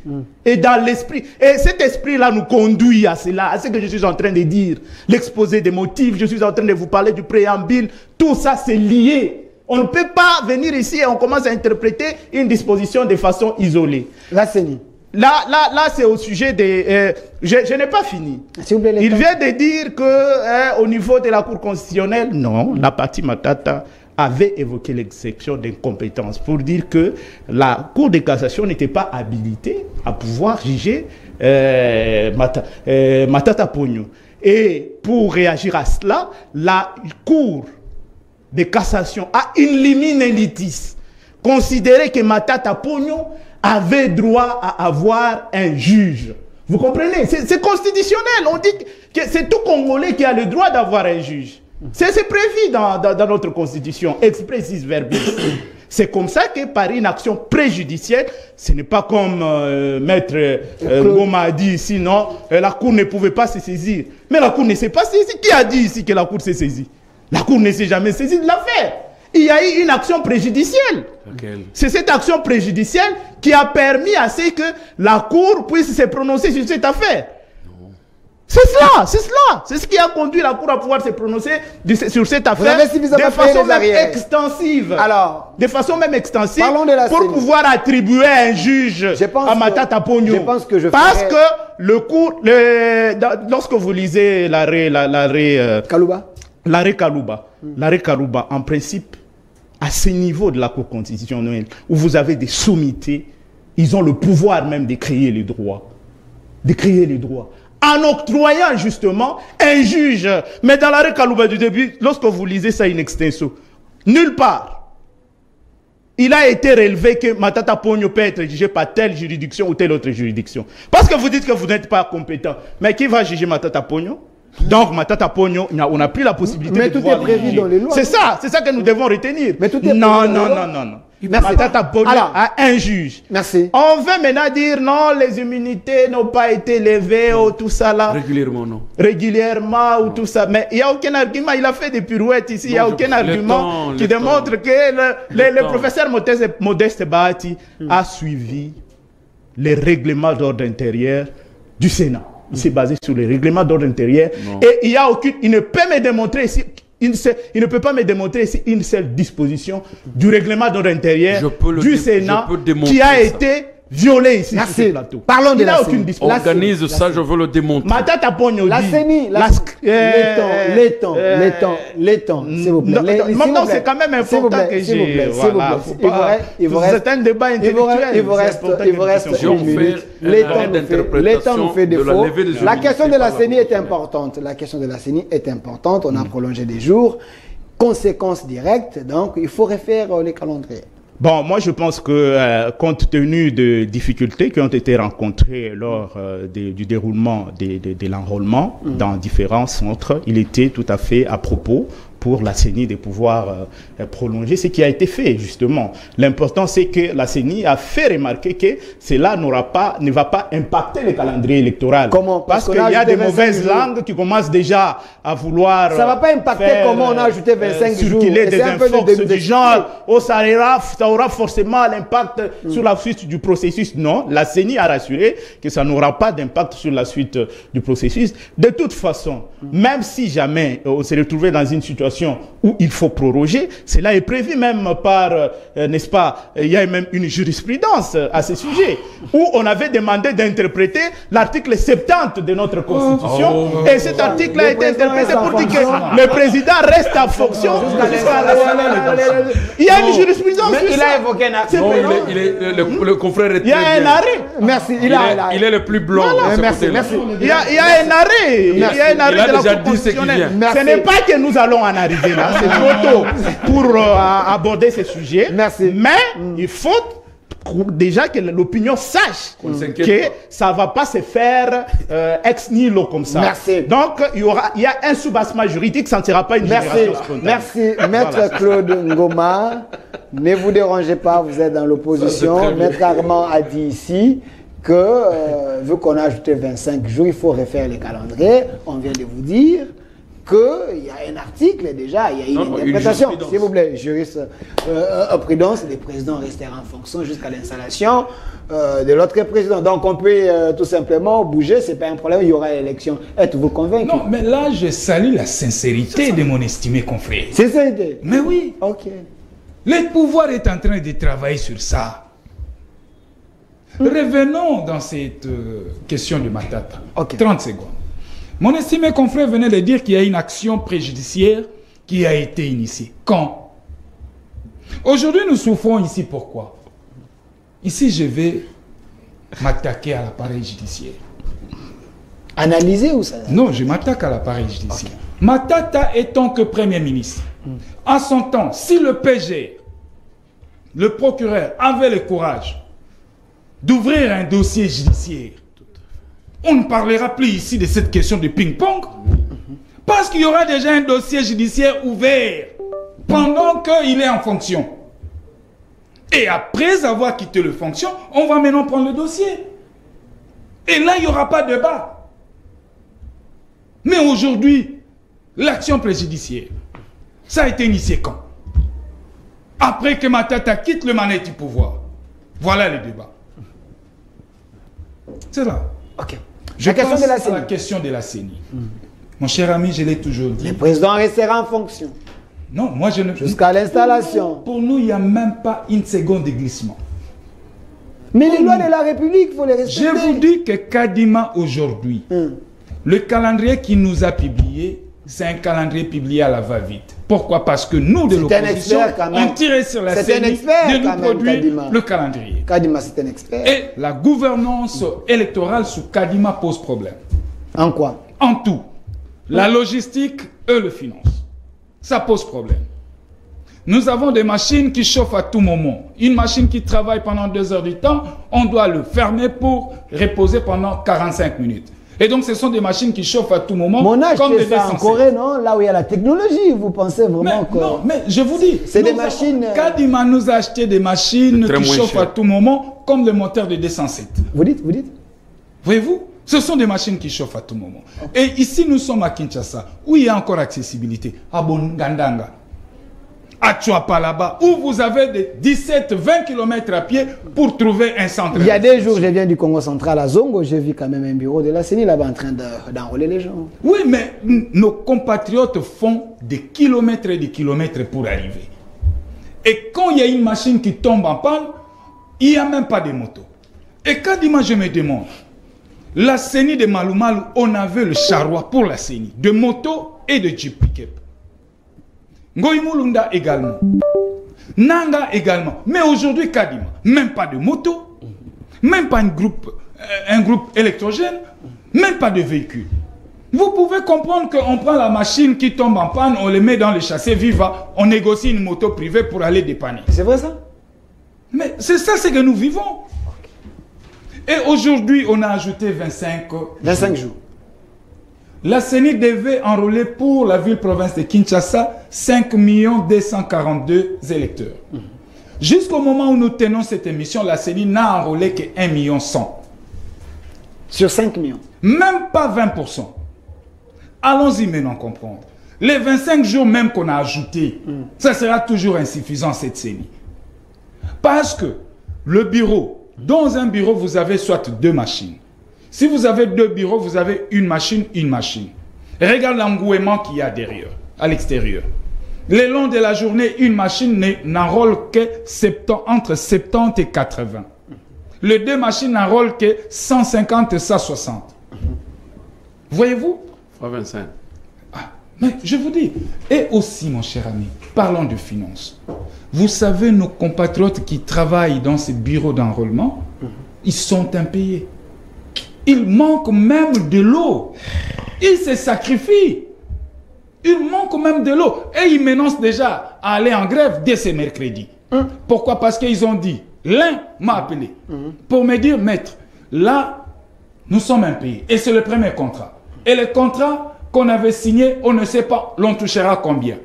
Speaker 2: Et dans l'esprit, et cet esprit-là nous conduit à cela, à ce que je suis en train de dire. L'exposé des motifs, je suis en train de vous parler du préambule, tout ça c'est lié. On ne peut pas venir ici et on commence à interpréter une disposition de façon isolée.
Speaker 1: La CENI.
Speaker 2: Là c'est au sujet des... je n'ai pas fini.
Speaker 1: S'il vous plaît,
Speaker 2: il vient de dire que au niveau de la Cour constitutionnelle, non, la partie Matata avait évoqué l'exception d'incompétence pour dire que la Cour de cassation n'était pas habilitée à pouvoir juger Matata Pogno. Et pour réagir à cela, la Cour de cassation a in limine litis considéré que Matata Pogno avait droit à avoir un juge. Vous comprenez? C'est constitutionnel. On dit que c'est tout Congolais qui a le droit d'avoir un juge. C'est prévu dans notre constitution, expressis verbis. C'est comme ça que par une action préjudicielle, ce n'est pas comme Maître Ngoma a dit ici, non, la Cour ne pouvait pas se saisir. Mais la Cour ne s'est pas saisie. Qui a dit ici que la Cour s'est saisie? La Cour ne s'est jamais saisie de l'affaire. Il y a eu une action préjudicielle. C'est cette action préjudicielle qui a permis à ce que la Cour puisse se prononcer sur cette affaire. C'est cela, c'est ce qui a conduit la Cour à pouvoir se prononcer sur cette affaire de façon même extensive. Alors, de façon même extensive pour pouvoir attribuer un juge à Matata Pogno. Parce que le cours, lorsque vous lisez l'arrêt
Speaker 1: Kalouba,
Speaker 2: l'arrêt Kalouba, en principe, à ce niveau de la Cour constitutionnelle, où vous avez des sommités, ils ont le pouvoir même de créer les droits. En octroyant justement un juge. Mais dans l'arrêt Kalouba du début, lorsque vous lisez ça in extenso, nulle part, il a été relevé que Matata Pogno peut être jugé par telle juridiction ou telle autre juridiction. Parce que vous dites que vous n'êtes pas compétent. Mais qui va juger Matata Pogno? Donc Matata Pogno, on n'a plus la possibilité de pouvoir
Speaker 1: juger. Mais tout est prévu dans les lois.
Speaker 2: C'est ça que nous devons retenir.
Speaker 1: Mais tout est
Speaker 2: non. Matata Pogno a un juge.
Speaker 1: Merci.
Speaker 2: On veut maintenant dire non, les immunités n'ont pas été levées ou tout ça là.
Speaker 5: Régulièrement, non.
Speaker 2: Régulièrement ou tout ça. Mais il n'y a aucun argument. Il a fait des pirouettes ici. Il n'y a aucun argument qui démontre que le professeur Modeste Bahati a suivi les règlements d'ordre intérieur du Sénat. Il s'est basé sur les règlements d'ordre intérieur. Et il ne peut me démontrer ici. Il ne peut pas me démontrer ici une seule disposition du règlement d'ordre intérieur du Sénat qui a été violée ici sur ce plateau.
Speaker 1: Parlons de la CENI.
Speaker 5: Organise ça, je veux le démontrer.
Speaker 2: Matata Pogno dit...
Speaker 1: La CENI, les temps, s'il vous plaît.
Speaker 2: Non, c'est quand même important que j'ai... Voilà,
Speaker 1: il vous reste un débat intellectuel. Il vous reste une minute. Les temps nous fait défaut. La question de la CENI est importante. On a prolongé des jours. Conséquences directes, donc il faut refaire les calendriers.
Speaker 2: Bon, moi je pense que compte tenu de difficultés qui ont été rencontrées lors du déroulement de l'enrôlement dans différents centres, il était tout à fait à propos pour la CENI de pouvoir prolonger ce qui a été fait, justement. L'important, c'est que la CENI a fait remarquer que cela ne va pas impacter le calendrier électoral.
Speaker 1: Comment?
Speaker 2: Parce qu'il y a des mauvaises langues qui commencent déjà à vouloir...
Speaker 1: Ça ne va pas impacter comment on a ajouté 25 jours.
Speaker 2: Circuler des infox du genre, oh, ça aura forcément l'impact sur la suite du processus. Non, la CENI a rassuré que ça n'aura pas d'impact sur la suite du processus. De toute façon, même si jamais on se retrouvait dans une situation où il faut proroger, cela est prévu même par, n'est-ce pas, il y a même une jurisprudence à ce sujet, où on avait demandé d'interpréter l'article 70 de notre Constitution, et cet article a été interprété pour dire que le président reste en fonction. Il y a une jurisprudence.
Speaker 1: Il a évoqué un article.
Speaker 5: Le confrère est
Speaker 2: il y a un arrêt.
Speaker 1: Merci.
Speaker 5: Il est le plus blanc.
Speaker 1: Merci.
Speaker 2: Il y a un arrêt. Il y a un arrêt de la Cour constitutionnelle. Ce n'est pas que nous allons en arriver là. C'est trop tôt pour aborder ce sujet.
Speaker 1: Merci.
Speaker 2: Mais il faut déjà que l'opinion sache que ça ne va pas se faire ex nihilo comme ça.
Speaker 1: Merci.
Speaker 2: Donc, il y a un soubassement juridique, ça ne sera pas une génération spontanée.
Speaker 1: Merci. Maître Claude Ngoma, ne vous dérangez pas, vous êtes dans l'opposition. Maître Armand a dit ici que, vu qu'on a ajouté 25 jours, il faut refaire les calendriers. On vient de vous dire qu'il y a un article déjà, il y a une interprétation. S'il vous plaît, juriste, prudence, les présidents resteront en fonction jusqu'à l'installation de l'autre président. Donc on peut tout simplement bouger, c'est pas un problème, il y aura l'élection. Êtes-vous convaincu?
Speaker 4: Non, mais là, je salue la sincérité de mon estimé confrère.
Speaker 1: Sincérité?
Speaker 4: Mais oui.
Speaker 1: Ok.
Speaker 4: Le pouvoir est en train de travailler sur ça. Revenons dans cette question de Matata.
Speaker 1: Okay.
Speaker 4: 30 secondes. Mon estimé confrère venait de dire qu'il y a une action préjudiciaire qui a été initiée. Quand? Aujourd'hui, nous souffrons ici. Pourquoi? Ici, je vais m'attaquer à l'appareil judiciaire.
Speaker 1: Analyser ou ça?
Speaker 4: Non, je m'attaque à l'appareil judiciaire. Okay. Matata étant que Premier ministre, en son temps, si le PG, le procureur, avait le courage d'ouvrir un dossier judiciaire, on ne parlera plus ici de cette question de ping-pong, parce qu'il y aura déjà un dossier judiciaire ouvert pendant qu'il est en fonction. Et après avoir quitté le fonction, on va maintenant prendre le dossier. Et là, il n'y aura pas de débat. Mais aujourd'hui, l'action préjudiciaire, ça a été initié quand? Après que Matata quitte le manette du pouvoir. Voilà le débat. C'est là.
Speaker 1: Ok.
Speaker 4: Je passe à la question de la CENI. Mon cher ami, je l'ai toujours dit.
Speaker 1: Le président restera en fonction.
Speaker 4: Non, moi je ne...
Speaker 1: Jusqu'à l'installation.
Speaker 4: Pour nous, il n'y a même pas une seconde de glissement.
Speaker 1: Mais les lois de la République, il faut les respecter.
Speaker 4: Je vous dis que Kadima, aujourd'hui, le calendrier qu'il nous a publié, c'est un calendrier publié à la va-vite. Pourquoi? Parce que nous, de l'opposition, on tirait sur la CENI de nous produire le calendrier.
Speaker 1: Kadima, c'est un expert.
Speaker 4: Et la gouvernance électorale sous Kadima pose problème.
Speaker 1: En quoi?
Speaker 4: En tout. La logistique et le finance. Ça pose problème. Nous avons des machines qui chauffent à tout moment. Une machine qui travaille pendant 2 heures du temps, on doit le fermer pour reposer pendant 45 minutes. Et donc, ce sont des machines qui chauffent à tout moment.
Speaker 1: Mon âge, c'est ça en Corée, non? Là où il y a la technologie, vous pensez vraiment que...
Speaker 4: Non, mais je vous dis...
Speaker 1: C'est des machines...
Speaker 4: Kadima nous a acheté des machines qui chauffent à tout moment, comme le moteur de 207.
Speaker 1: Vous dites?
Speaker 4: Voyez-vous? Ce sont des machines qui chauffent à tout moment. Okay. Et ici, nous sommes à Kinshasa, où il y a encore accessibilité. À Bongandanga, à Chouapa là-bas, où vous avez des 17-20 km à pied pour trouver un centre.
Speaker 1: Il y a des jours, je viens du Congo central à Zongo, j'ai vu quand même un bureau de la CENI là-bas en train d'enrôler les gens.
Speaker 4: Oui, mais nos compatriotes font des kilomètres et des kilomètres pour arriver. Et quand il y a une machine qui tombe en panne, il n'y a même pas de moto. Et quand je me demande, la CENI de Malumalu, on avait le charroi pour la CENI, de moto et de jeep pick-up. Ngoïmoulunda également. Nanga également. Mais aujourd'hui, Kadima, même pas de moto, même pas un groupe électrogène, même pas de véhicule. Vous pouvez comprendre qu'on prend la machine qui tombe en panne, on le met dans le châssis Viva, on négocie une moto privée pour aller dépanner.
Speaker 1: C'est vrai ça?
Speaker 4: Mais c'est ça, c'est que nous vivons. Et aujourd'hui, on a ajouté 25
Speaker 1: jours.
Speaker 4: La CENI devait enrôler pour la ville-province de Kinshasa 5 242 électeurs. Jusqu'au moment où nous tenons cette émission, la CENI n'a enrôlé que 1 100 000.
Speaker 1: Sur 5 millions.
Speaker 4: Même pas 20%. Allons-y maintenant comprendre. Les 25 jours même qu'on a ajoutés, ça sera toujours insuffisant cette CENI. Parce que le bureau, dans un bureau, vous avez soit 2 machines. Si vous avez 2 bureaux, vous avez une machine. Regarde l'engouement qu'il y a derrière, à l'extérieur. Le long de la journée, une machine n'enrôle que entre 70 et 80. Les 2 machines n'enrôlent que 150 et 160. Voyez-vous?
Speaker 5: 25.
Speaker 4: Mais je vous dis, et aussi mon cher ami, parlons de finances. Vous savez, nos compatriotes qui travaillent dans ces bureaux d'enrôlement, ils sont impayés. Ils manquent même de l'eau. Ils se sacrifient. Ils manquent même de l'eau. Et ils menacent déjà à aller en grève dès ce mercredi. Pourquoi? Parce qu'ils ont dit, l'un m'a appelé pour me dire, maître, là, nous sommes impayés. Et c'est le premier contrat. Et le contrat qu'on avait signé, on ne sait pas, l'on touchera combien.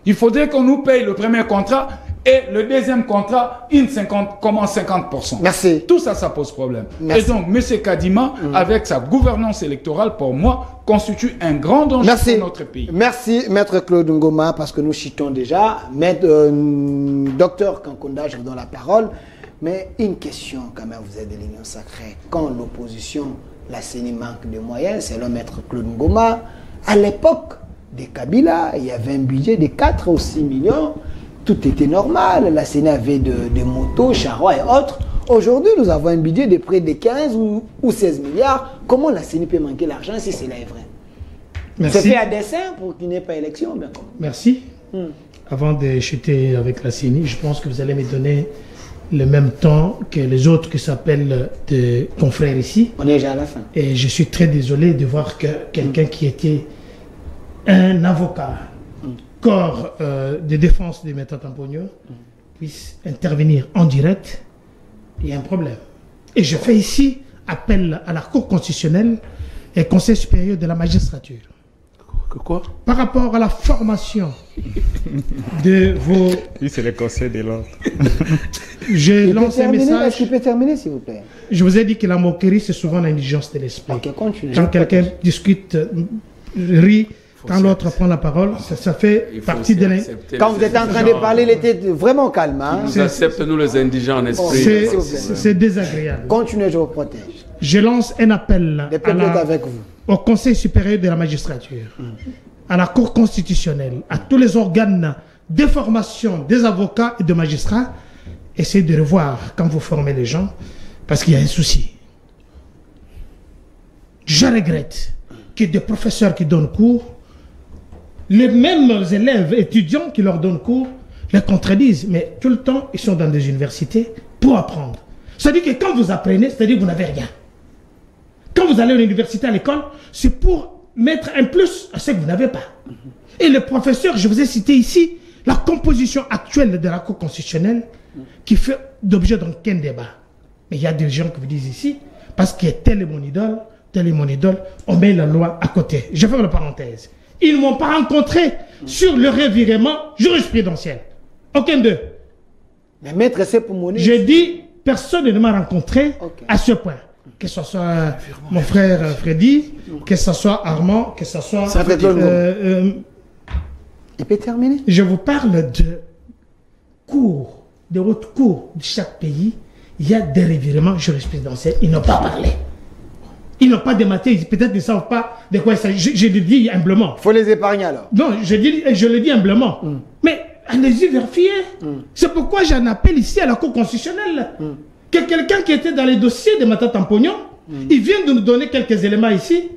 Speaker 4: Il faudrait qu'on nous paye le premier contrat et le deuxième contrat, 50%.
Speaker 1: Merci.
Speaker 4: Tout ça, ça pose problème.
Speaker 1: Merci.
Speaker 4: Et donc, M. Kadima, avec sa gouvernance électorale, pour moi, constitue un grand danger pour notre pays.
Speaker 1: Merci, Maître Claude Ngoma, parce que nous chitons déjà. Docteur Kankonda, je vous donne la parole. Mais une question, quand même, vous êtes de l'Union sacrée. Quand l'opposition, la CENI manque de moyens, c'est le Maître Claude Ngoma. À l'époque de Kabila, il y avait un budget de 4 ou 6 millions. Tout était normal. La CENI avait des motos, charrois et autres. Aujourd'hui, nous avons un budget de près de 15 ou 16 milliards. Comment la CENI peut manquer l'argent si cela est vrai?
Speaker 3: Merci.
Speaker 1: C'est fait à dessein pour qu'il n'y ait pas élection. Mais comment?
Speaker 3: Merci. Avant de chuter avec la CENI, je pense que vous allez me donner le même temps que les autres qui s'appellent des confrères ici.
Speaker 1: On est déjà à la fin.
Speaker 3: Et je suis très désolé de voir que quelqu'un qui était un avocat, corps de défense de Maître Tampogno, puisse intervenir en direct. Il y a un problème. Et je fais ici appel à la Cour constitutionnelle et au Conseil supérieur de la magistrature.
Speaker 5: Que quoi?
Speaker 3: Par rapport à la formation de vos...
Speaker 2: Oui, c'est le Conseil de l'ordre.
Speaker 3: Je lance un message.
Speaker 1: Est-ce qu'il peut terminer, s'il vous plaît?
Speaker 3: Je vous ai dit que la moquerie, c'est souvent l'indigence de l'esprit.
Speaker 1: Ok, continue.
Speaker 3: Quand quelqu'un discute, rit, quand l'autre prend la parole, ça fait partie de l'indigence.
Speaker 1: Quand vous êtes en train de parler, il était vraiment calme. Hein?
Speaker 5: Nous acceptons, nous les indigents en esprit.
Speaker 3: C'est désagréable.
Speaker 1: Continuez, je vous protège.
Speaker 3: Je lance un appel
Speaker 1: avec vous.
Speaker 3: Au Conseil supérieur de la magistrature, à la Cour constitutionnelle, à tous les organes de formation des avocats et de magistrats. Essayez de revoir quand vous formez les gens, parce qu'il y a un souci. Je regrette que des professeurs qui donnent cours, les mêmes élèves, étudiants qui leur donnent cours, les contredisent. Mais tout le temps, ils sont dans des universités pour apprendre. C'est-à-dire que quand vous apprenez, c'est-à-dire que vous n'avez rien. Quand vous allez à l'université, à l'école, c'est pour mettre un plus à ce que vous n'avez pas. Et les professeurs, je vous ai cité ici, la composition actuelle de la Cour constitutionnelle, qui fait d'objet d'aucun débat. Mais il y a des gens qui vous disent ici, parce que tel est mon idole, on met la loi à côté. Je ferme la parenthèse. Ils ne m'ont pas rencontré sur le revirement jurisprudentiel. Aucun d'eux.
Speaker 1: Mais maître, c'est pour mon...
Speaker 3: J'ai dit, personne ne m'a rencontré à ce point. Que ce soit mon frère Freddy, que ce soit Armand, que ce soit...
Speaker 1: Il peut terminer.
Speaker 3: Je vous parle de cours, de hautes cours de chaque pays. Il y a des revirements jurisprudentiels. Ils n'ont pas parlé. Ils n'ont pas dématé. Peut-être qu'ils ne savent pas de quoi il s'agit. Je le dis humblement.
Speaker 1: Il faut les épargner alors.
Speaker 3: Non, je le dis humblement. Mais allez-y vérifier. C'est pourquoi j'en appelle ici à la Cour constitutionnelle. Que quelqu'un qui était dans les dossiers de Maître Tampogno, il vient de nous donner quelques éléments ici.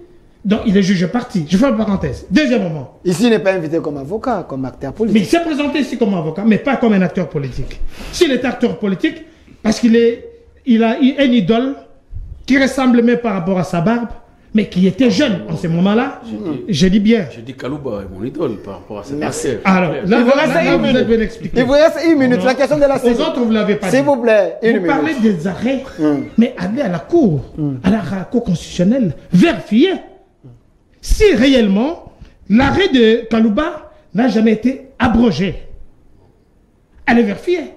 Speaker 3: Donc, il est juge parti. Je fais une parenthèse. Deuxième moment.
Speaker 1: Ici, il n'est pas invité comme avocat, comme acteur politique.
Speaker 3: Mais il s'est présenté ici comme avocat, mais pas comme un acteur politique. S'il est acteur politique, parce qu'il a une idole qui ressemble même par rapport à sa barbe, mais qui était jeune en ce moment-là, je dis bien.
Speaker 5: Je dis Kalouba est mon idole par rapport à cette
Speaker 1: affaire.
Speaker 3: Alors, là, vous êtes bien expliqué.
Speaker 1: Il vous reste une minute. La question de la
Speaker 3: CENI. Aux autres, vous ne l'avez pas dit.
Speaker 1: S'il vous plaît, une minute.
Speaker 3: Vous parlez des arrêts, mais allez à la Cour, à la Cour constitutionnelle, vérifiez. si réellement l'arrêt de Kalouba n'a jamais été abrogé. Allez vérifier.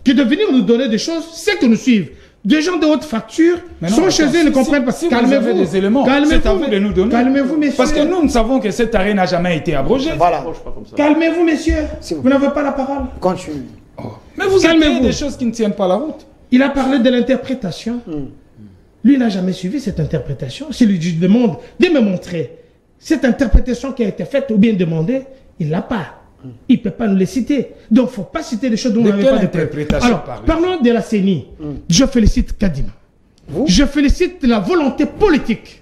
Speaker 3: Que de venir nous donner des choses, c'est que nous suivent. Des gens de haute facture sont chez eux, ils ne comprennent pas.
Speaker 4: Si calmez-vous, des éléments, c'est à vous de nous donner.
Speaker 3: Calmez-vous, messieurs.
Speaker 4: Parce que nous savons que cet arrêt n'a jamais été abrogé.
Speaker 1: Voilà.
Speaker 3: Calmez-vous, messieurs. Vous n'avez pas la parole.
Speaker 1: Continue.
Speaker 4: Mais vous avez des choses qui ne tiennent pas la route.
Speaker 3: Il a parlé de l'interprétation. Lui, il n'a jamais suivi cette interprétation. Si lui demande de me montrer cette interprétation qui a été faite ou bien demandée, il ne l'a pas. Il ne peut pas nous les citer. Donc, il ne faut pas citer des choses dont on n'avait pas d'interprétation. Alors, parlons de la CENI. Je félicite Kadima. Je félicite la volonté politique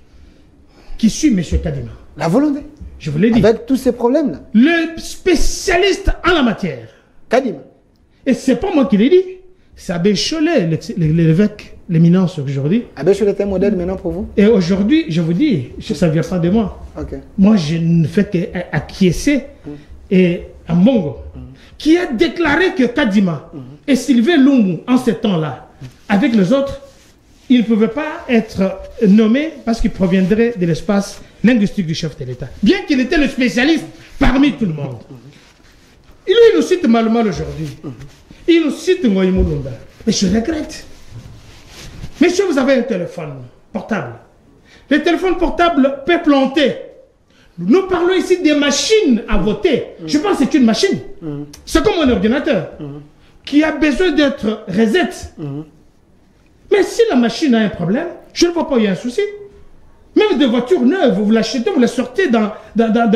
Speaker 3: qui suit M. Kadima.
Speaker 1: La volonté.
Speaker 3: Je vous l'ai dit.
Speaker 1: Avec tous ces problèmes-là.
Speaker 3: Le spécialiste en la matière.
Speaker 1: Kadima.
Speaker 3: Et ce n'est pas moi qui l'ai dit. C'est Abbé Cholet, l'évêque, l'éminence aujourd'hui.
Speaker 1: Abbé Cholet est un modèle maintenant pour vous?
Speaker 3: Et aujourd'hui, je vous dis, ça ne vient pas de moi. Moi, je ne fais qu'acquiescer. Et Mbongo, qui a déclaré que Kadima et Sylvain Lungu, en ce temps-là, avec les autres, ils ne pouvaient pas être nommés parce qu'ils proviendraient de l'espace linguistique du chef de l'État. Bien qu'il était le spécialiste parmi tout le monde. Il nous cite mal aujourd'hui. Il nous cite Ngoï Moulunda. Mais je regrette. Messieurs, vous avez un téléphone portable. Le téléphone portable peut planter. Nous parlons ici des machines à voter. Je pense que c'est une machine. C'est comme un ordinateur qui a besoin d'être reset. Mais si la machine a un problème, je ne vois pas, il y a un souci. Même des voitures neuves, vous l'achetez, vous la sortez dans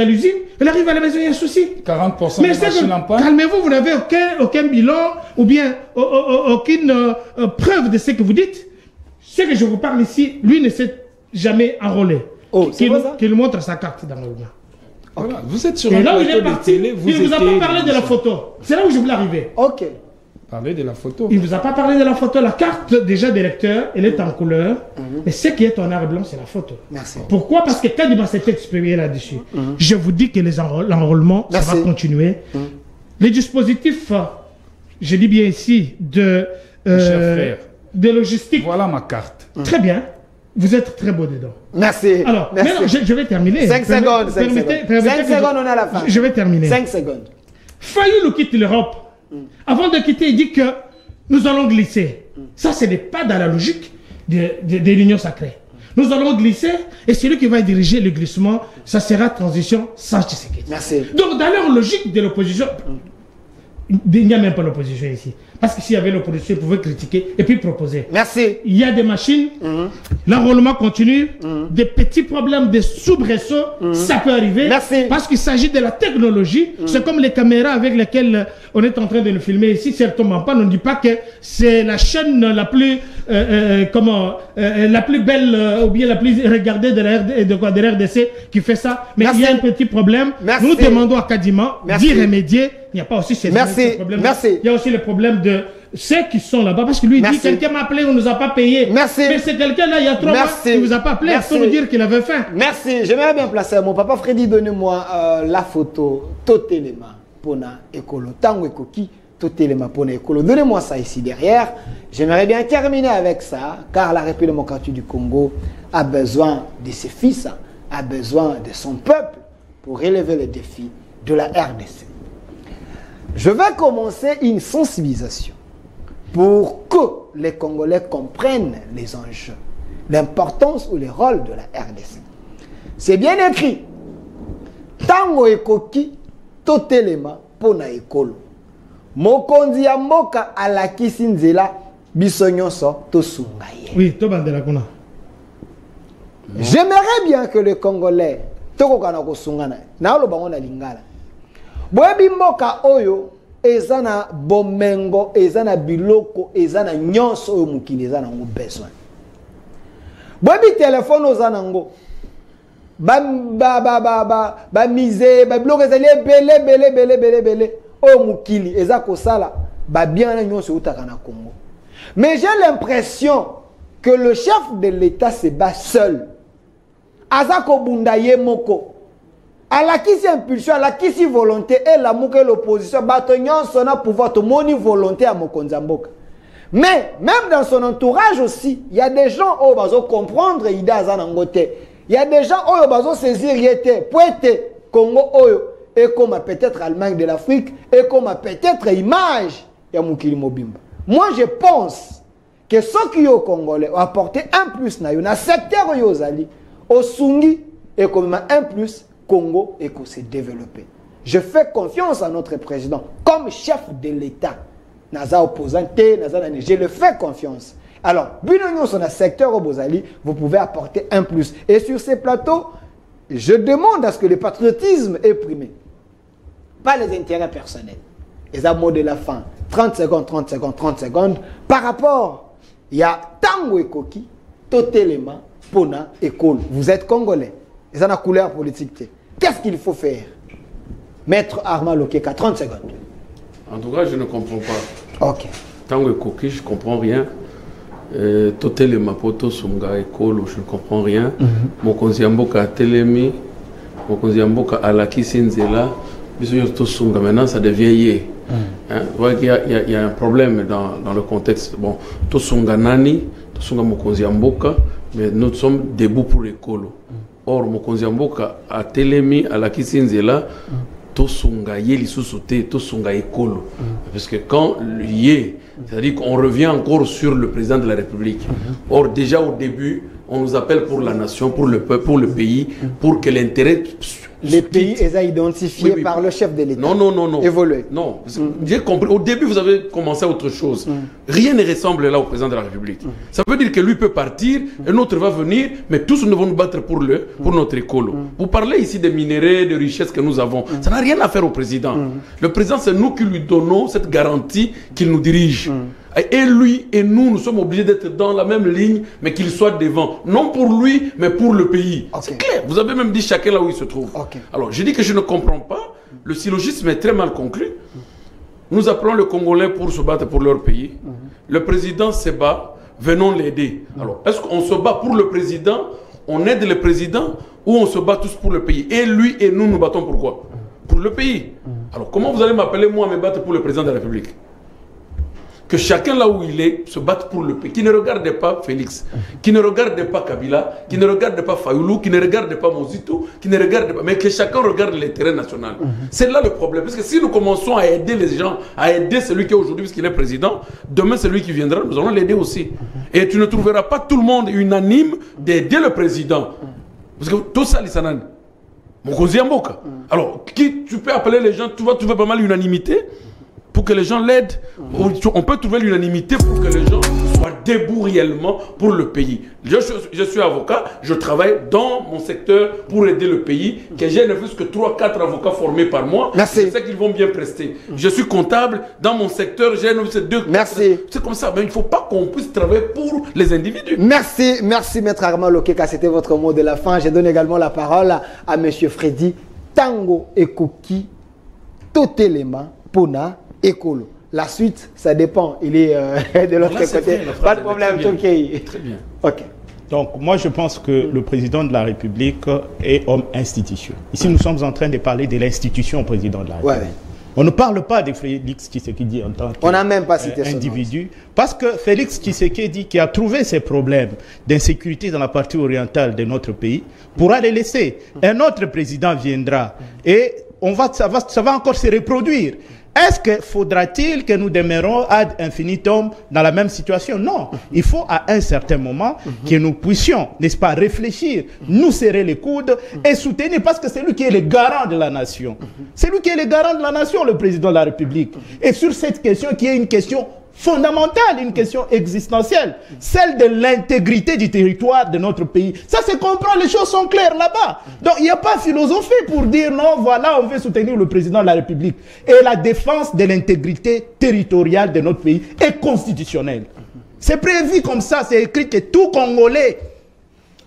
Speaker 3: l'usine, elle arrive à la maison, il y a un souci.
Speaker 4: 40% de machines en panne.
Speaker 3: Calmez-vous, vous n'avez aucun bilan ou bien aucune preuve de ce que vous dites. Ce que je vous parle ici, lui ne s'est jamais enrôlé. Qu'il montre sa carte d'enrôlement.
Speaker 4: Voilà. Vous êtes sur
Speaker 3: un
Speaker 4: plateau
Speaker 3: de télé, il ne vous a pas parlé de la photo. C'est là où je voulais arriver.
Speaker 4: Parler de la photo.
Speaker 3: Il ne vous a pas parlé de la photo. La carte déjà d'électeur, elle est en couleur. Et ce qui est en noir et blanc, c'est la photo.
Speaker 1: Merci.
Speaker 3: Pourquoi? Parce que Kadima s'est exprimé là-dessus. Je vous dis que l'enrôlement, ça va continuer. Les dispositifs, je dis bien ici, de logistique.
Speaker 4: Voilà ma carte.
Speaker 3: Très bien. Vous êtes très beau dedans.
Speaker 1: Merci.
Speaker 3: Alors, maintenant, je vais terminer.
Speaker 1: 5 secondes. 5 secondes, on est à la fin.
Speaker 3: Je vais terminer.
Speaker 1: 5 secondes.
Speaker 3: Fayulu quitte l'Europe. Avant de quitter, il dit que nous allons glisser. Ça, ce n'est pas dans la logique de l'union sacrée. Nous allons glisser et celui qui va diriger le glissement, ça sera transition sans Tshisekedi.
Speaker 1: Merci.
Speaker 3: Donc, dans leur logique de l'opposition, il n'y a même pas l'opposition ici. Parce que s'il y avait l'opposition, ils pouvaient critiquer et puis proposer.
Speaker 1: Merci.
Speaker 3: Il y a des machines, l'enrôlement continue, des petits problèmes, des soubresauts, ça peut arriver.
Speaker 1: Merci.
Speaker 3: Parce qu'il s'agit de la technologie. C'est comme les caméras avec lesquelles on est en train de nous filmer ici. Si elles tombent en panne, on ne dit pas que c'est la chaîne la plus, la plus belle ou bien la plus regardée de la RDC qui fait ça. Mais il y a un petit problème. Nous demandons à Kadima d'y remédier. Il n'y a pas aussi ce problème.
Speaker 1: Merci.
Speaker 3: Il y a aussi le problème de ceux qui sont là-bas. Parce que lui, il dit quelqu'un m'a appelé, on ne nous a pas payé.
Speaker 1: Merci.
Speaker 3: Mais c'est quelqu'un-là, il y a 3 mois, il ne vous a pas appelé pour nous dire qu'il avait faim.
Speaker 1: Merci. J'aimerais bien placer mon papa Freddy. Donnez-moi la photo Totelema Pona Ekolo. Tango Ekoki Totelema Pona Ekolo. Donnez-moi ça ici derrière. J'aimerais bien terminer avec ça, car la République démocratique du Congo a besoin de ses fils, a besoin de son peuple pour relever les défis de la RDC. Je vais commencer une sensibilisation pour que les Congolais comprennent les enjeux, l'importance ou le rôle de la RDC. C'est bien écrit. Tango ekoki totelema pona ekolo. Mokonzi ya mboka alakisi nzela biso nyonso tosunga ye.
Speaker 3: Oui, tobandela kuna.
Speaker 1: J'aimerais bien que les Congolais tokokana kosungana na oloba ngona lingala. Boyebi mboka oyo ezana bomengo, ezana biloko, ezana nyonso oyo mukili ezana ngo besoin. Boyebi téléphone ozana ngo ba mise ba biloko ezali bele oyo mukili eza kosala ba bien na nyonso utaka na Congo. Mais j'ai l'impression que le chef de l'État se bat seul. Azako bundaye moko. À la qui c'est impulsion, à la qui c'est volonté, et la mouke l'opposition, batonyon son a pouvoir, tout moni volonté à Mokonzamboka. Mais, même dans son entourage aussi, il y a des gens qui vont comprendre l'idée à Zanangote. Il y a des gens qui ont saisir pour être Congo et comme peut-être Allemagne de l'Afrique et comme peut-être image ya Mukili Mobimba. Moi je pense que ceux qui sont congolais ont apporté un plus dans le secteur yozali au Sungi et comme un plus Congo et qu'on s'est développé. Je fais confiance à notre président comme chef de l'État. Naza opposant, je le fais confiance. Alors, Binognon sur le secteur au Bozali, vous pouvez apporter un plus. Et sur ces plateaux, je demande à ce que le patriotisme est primé. Pas les intérêts personnels. Et ça, mot de la fin. 30 secondes, 30 secondes, 30 secondes. Par rapport, il y a Tango et Koki, Totelema, Pona et Kol. Vous êtes Congolais. Et ça a une couleur politique. Qu'est-ce qu'il faut faire? Maître Armand Lokeka, 30 secondes.
Speaker 5: En tout cas, je ne comprends pas.
Speaker 1: Ok.
Speaker 5: Tango et Koki, je ne comprends rien. Totele Mapoto Sunga et Kolo, je ne comprends rien. Mokonzi Mboka Telemi, Mokonzi Mboka Alaki Senzela, Sunga, maintenant ça devient Yé. Il y a un problème dans le contexte. Bon, Tosunga Nani, Tosunga Mokonzi Mboka, mais nous sommes debout pour les Kolo. Or, Mokonzi Mboka a Telemi, Alaki Senzela, Tosunga Yé, l'Issousouté, Tosunga et Kolo. Parce que quand Yé, c'est-à-dire qu'on revient encore sur le président de la République. Or, déjà au début, on nous appelle pour la nation, pour le peuple, pour le pays, pour que l'intérêt...
Speaker 1: Les pays sont identifiés par le chef de l'État.
Speaker 5: Non.
Speaker 1: Évoluer.
Speaker 5: Non, j'ai compris. Au début, vous avez commencé à autre chose. Rien ne ressemble là au président de la République. Ça veut dire que lui peut partir, un autre va venir, mais tous nous devons nous battre pour notre écolo. Vous parlez ici des minéraux, des richesses que nous avons. Ça n'a rien à faire au président. Le président, c'est nous qui lui donnons cette garantie qu'il nous dirige. Et lui et nous sommes obligés d'être dans la même ligne, mais qu'il soit devant. Non pour lui, mais pour le pays. C'est clair. Vous avez même dit chacun là où il se trouve. Alors, je dis que je ne comprends pas. Le syllogisme est très mal conclu. Nous appelons les Congolais pour se battre pour leur pays. Le président se bat, venons l'aider. Alors, est-ce qu'on se bat pour le président, on aide le président, ou on se bat tous pour le pays? Et lui et nous, nous battons pour quoi? Pour le pays. Alors, comment vous allez m'appeler, moi, à me battre pour le président de la République? Que chacun là où il est se batte pour le pays, qui ne regarde pas Félix, qui ne regarde pas Kabila, qui ne regarde pas Fayoulou, qui ne regarde pas Mozito, qui ne regarde pas, mais que chacun regarde l'intérêt national. C'est là le problème, parce que si nous commençons à aider les gens, à aider celui qui est aujourd'hui, parce qu'il est président, demain celui qui viendra, nous allons l'aider aussi. Et tu ne trouveras pas tout le monde unanime d'aider le président. Parce que tout ça, l'Issanan, Mokonzi Mboka. Alors, qui tu peux appeler les gens, tu vas trouver pas mal l'unanimité pour que les gens l'aident. On peut trouver l'unanimité pour que les gens soient debout réellement pour le pays. Je suis avocat, je travaille dans mon secteur pour aider le pays, que j'ai ne plus que 3-4 avocats formés par mois.
Speaker 1: Merci.
Speaker 5: Je sais qu'ils vont bien prester. Je suis comptable, dans mon secteur, j'ai ne plus que 2.
Speaker 1: Merci.
Speaker 5: C'est comme ça, mais il ne faut pas qu'on puisse travailler pour les individus.
Speaker 1: Merci, Maître Armand Lokeka, c'était votre mot de la fin. Je donne également la parole à M. Freddy Tango Ekoki Totelema Pona Écolo. La suite, ça dépend. Il est de l'autre côté. Pas de problème, Tonkei.
Speaker 5: Très bien.
Speaker 1: Ok.
Speaker 2: Donc, moi, je pense que le président de la République est homme institution. Ici, nous sommes en train de parler de l'institution président de la République.
Speaker 1: Ouais.
Speaker 2: On ne parle pas de Félix Tshisekedi en tant
Speaker 1: On n'a même pas cité
Speaker 2: qu'individu. Parce que Félix Tshisekedi, qui a trouvé ces problèmes d'insécurité dans la partie orientale de notre pays, pourra les laisser. Un autre président viendra et ça va encore se reproduire. Est-ce que faudra-t-il que nous demeurons ad infinitum dans la même situation? Non. Il faut à un certain moment que nous puissions, n'est-ce pas, réfléchir, nous serrer les coudes et soutenir, parce que c'est lui qui est le garant de la nation. C'est lui qui est le garant de la nation, le président de la République. Et sur cette question qui est une question fondamentale, une question existentielle, celle de l'intégrité du territoire de notre pays. Ça se comprend, les choses sont claires là-bas. Donc il n'y a pas philosophie pour dire non, voilà, on veut soutenir le président de la République. Et la défense de l'intégrité territoriale de notre pays est constitutionnelle. C'est prévu comme ça, c'est écrit que tout Congolais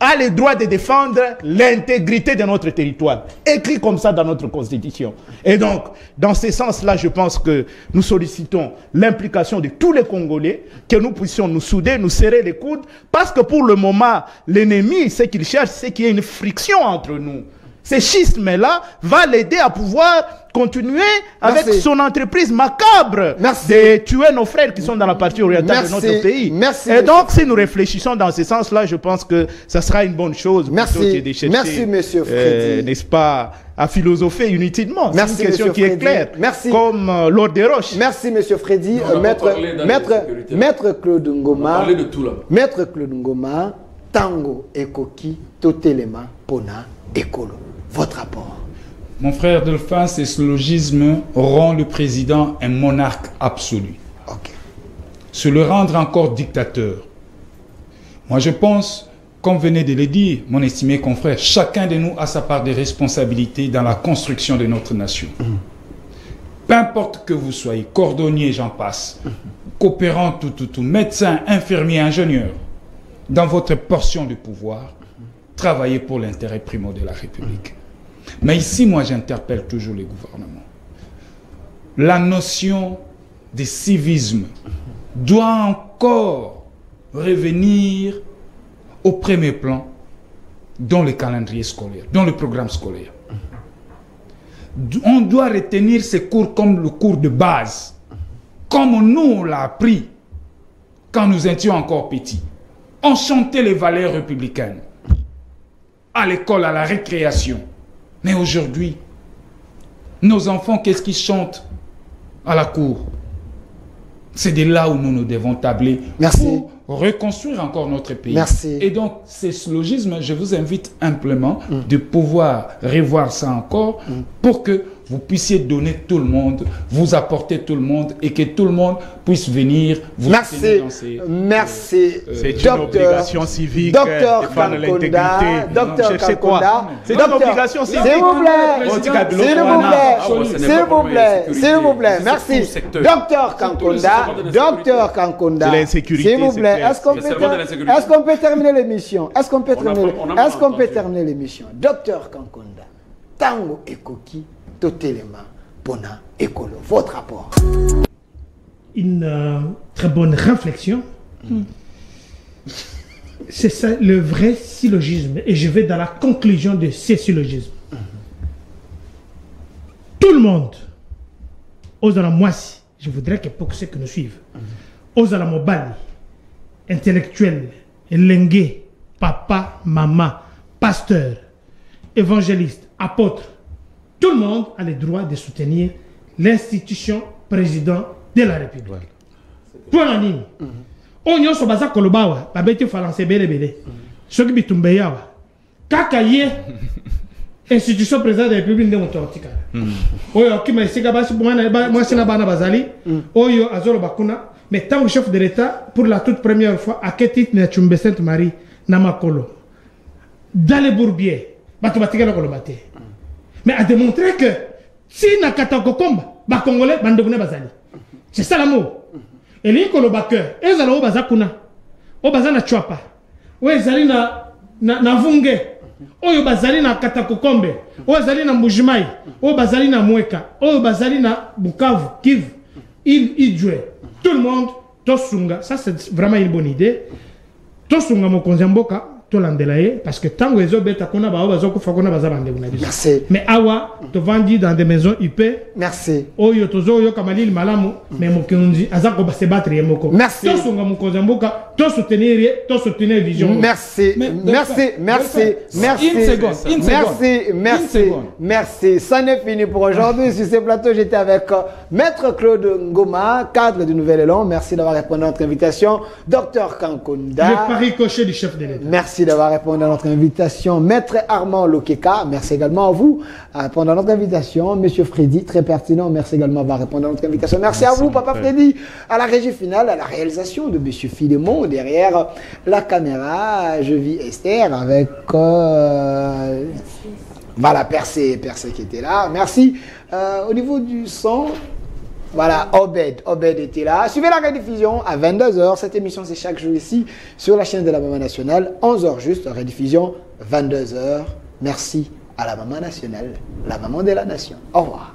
Speaker 2: a le droit de défendre l'intégrité de notre territoire. Écrit comme ça dans notre Constitution. Et donc, dans ce sens-là, je pense que nous sollicitons l'implication de tous les Congolais, que nous puissions nous souder, nous serrer les coudes, parce que pour le moment, l'ennemi, ce qu'il cherche, c'est qu'il y ait une friction entre nous. ce schisme-là va l'aider à pouvoir continuer avec son entreprise macabre de tuer nos frères qui sont dans la partie orientale de notre pays. Et donc, si nous réfléchissons dans ce sens-là, je pense que ça sera une bonne chose.
Speaker 1: Merci, monsieur Freddy.
Speaker 2: N'est-ce pas, à philosopher inutilement. C'est une question qui est claire. Comme Lord des Roches.
Speaker 1: Merci, monsieur Freddy. Maître Claude Ngoma. Maître Claude Ngoma, Tango Ekoki, Totelema, Pona, Ekolo. Votre rapport.
Speaker 4: Mon frère Delphin, ce syllogisme rend le président un monarque absolu. Se le rendre encore dictateur. Moi, je pense, comme venait de le dire, mon estimé confrère, chacun de nous a sa part de responsabilité dans la construction de notre nation. Peu importe que vous soyez, cordonnier, j'en passe, coopérant, tout, médecin, infirmier, ingénieur, dans votre portion de pouvoir, travaillez pour l'intérêt primordial de la République. Mais ici, moi, j'interpelle toujours les gouvernements. La notion de civisme doit encore revenir au premier plan dans le calendrier scolaire, dans le programme scolaire. On doit retenir ces cours comme le cours de base, comme nous, on l'a appris quand nous étions encore petits. On chantait les valeurs républicaines à l'école, à la récréation. Mais aujourd'hui, nos enfants, qu'est-ce qu'ils chantent à la cour? C'est de là où nous devons tabler pour reconstruire encore notre pays. Et donc, ce syllogisme, je vous invite amplement de pouvoir revoir ça encore pour que vous puissiez donner tout le monde, vous apporter tout le monde et que tout le monde puisse venir vous tenir dans ces...
Speaker 2: C'est une obligation civique.
Speaker 1: Docteur Kankonda. Docteur Kankonda.
Speaker 2: C'est une obligation civique.
Speaker 1: S'il vous plaît. Merci. Docteur Kankonda. Docteur Kankonda. S'il vous plaît. Est-ce qu'on peut terminer l'émission? Est-ce qu'on peut terminer l'émission? Docteur Kankonda. Tango Ekoki. Totelema, Pona, Ekolo. Votre rapport.
Speaker 3: Une très bonne réflexion. C'est ça le vrai syllogisme. Et je vais dans la conclusion de ces syllogismes. Tout le monde, aux Moissi, je voudrais que pour ceux que nous suivent, aux Mobali, intellectuels, Lengue, papa, maman, pasteur, évangéliste, apôtre, tout le monde a le droit de soutenir l'institution président de la République. Pour la ligne. On y a sobaza kolobawa, babete falanse bele bele. Soki bitumbeyawa. Kakaye institution président de la République de Montortika. Oyo kima isiga basi moi sina bana bazali. Oyo azolo bakuna. Mais tant que chef de l'État, pour la toute première fois, à quel titre n'a Tchumbe Sainte-Marie Namakolo dans les bourbiers, batubatika na kolobate. Mais à démontrer que si na katakokomba, ba Congolais, bandebune bazali. C'est ça l'amour. Et les kolobakeur, ezala o bazakuna, o bazana chwapa, o ezali na vunge, o bazali na katakokombe, o bazali na mbujimai, o bazali na mweka, o bazali na Bukavu, Kivu, Idjwe. Tout le monde, Tosunga, ça c'est vraiment une bonne idée. Tosunga mokonzamboka. Parce que tant que les autres mais awa te vendi dans des maisons IP.
Speaker 1: Merci.
Speaker 3: Oyo tozo yo kamalil malamu mais mokonzi azako ba se battre yemoko.
Speaker 1: Merci.
Speaker 3: To songa mokonzamboka to soutenir vision.
Speaker 1: Merci. Merci. Ça n'est fini pour aujourd'hui. Sur ce plateau, j'étais avec Maître Claude Ngoma, cadre du Nouvel Élan. Merci d'avoir répondu à notre invitation. Docteur Kankonda.
Speaker 3: Le pari coché du chef de l'État.
Speaker 1: Merci d'avoir répondu à notre invitation. Maître Armand Lokeka, merci également à vous à répondre à notre invitation. Monsieur Freddy, très pertinent, merci également d'avoir répondu à notre invitation. Merci à vous, Papa Freddy, à la régie finale, à la réalisation de Monsieur Philémon, derrière la caméra. Je vis Esther avec voilà, Percé qui était là. Merci. Au niveau du son, voilà, Obed était là. Suivez la rediffusion à 22h. Cette émission, c'est chaque jour ici sur la chaîne de la Maman Nationale. 11h juste, rediffusion, 22h. Merci à la Maman Nationale, la maman de la nation. Au revoir.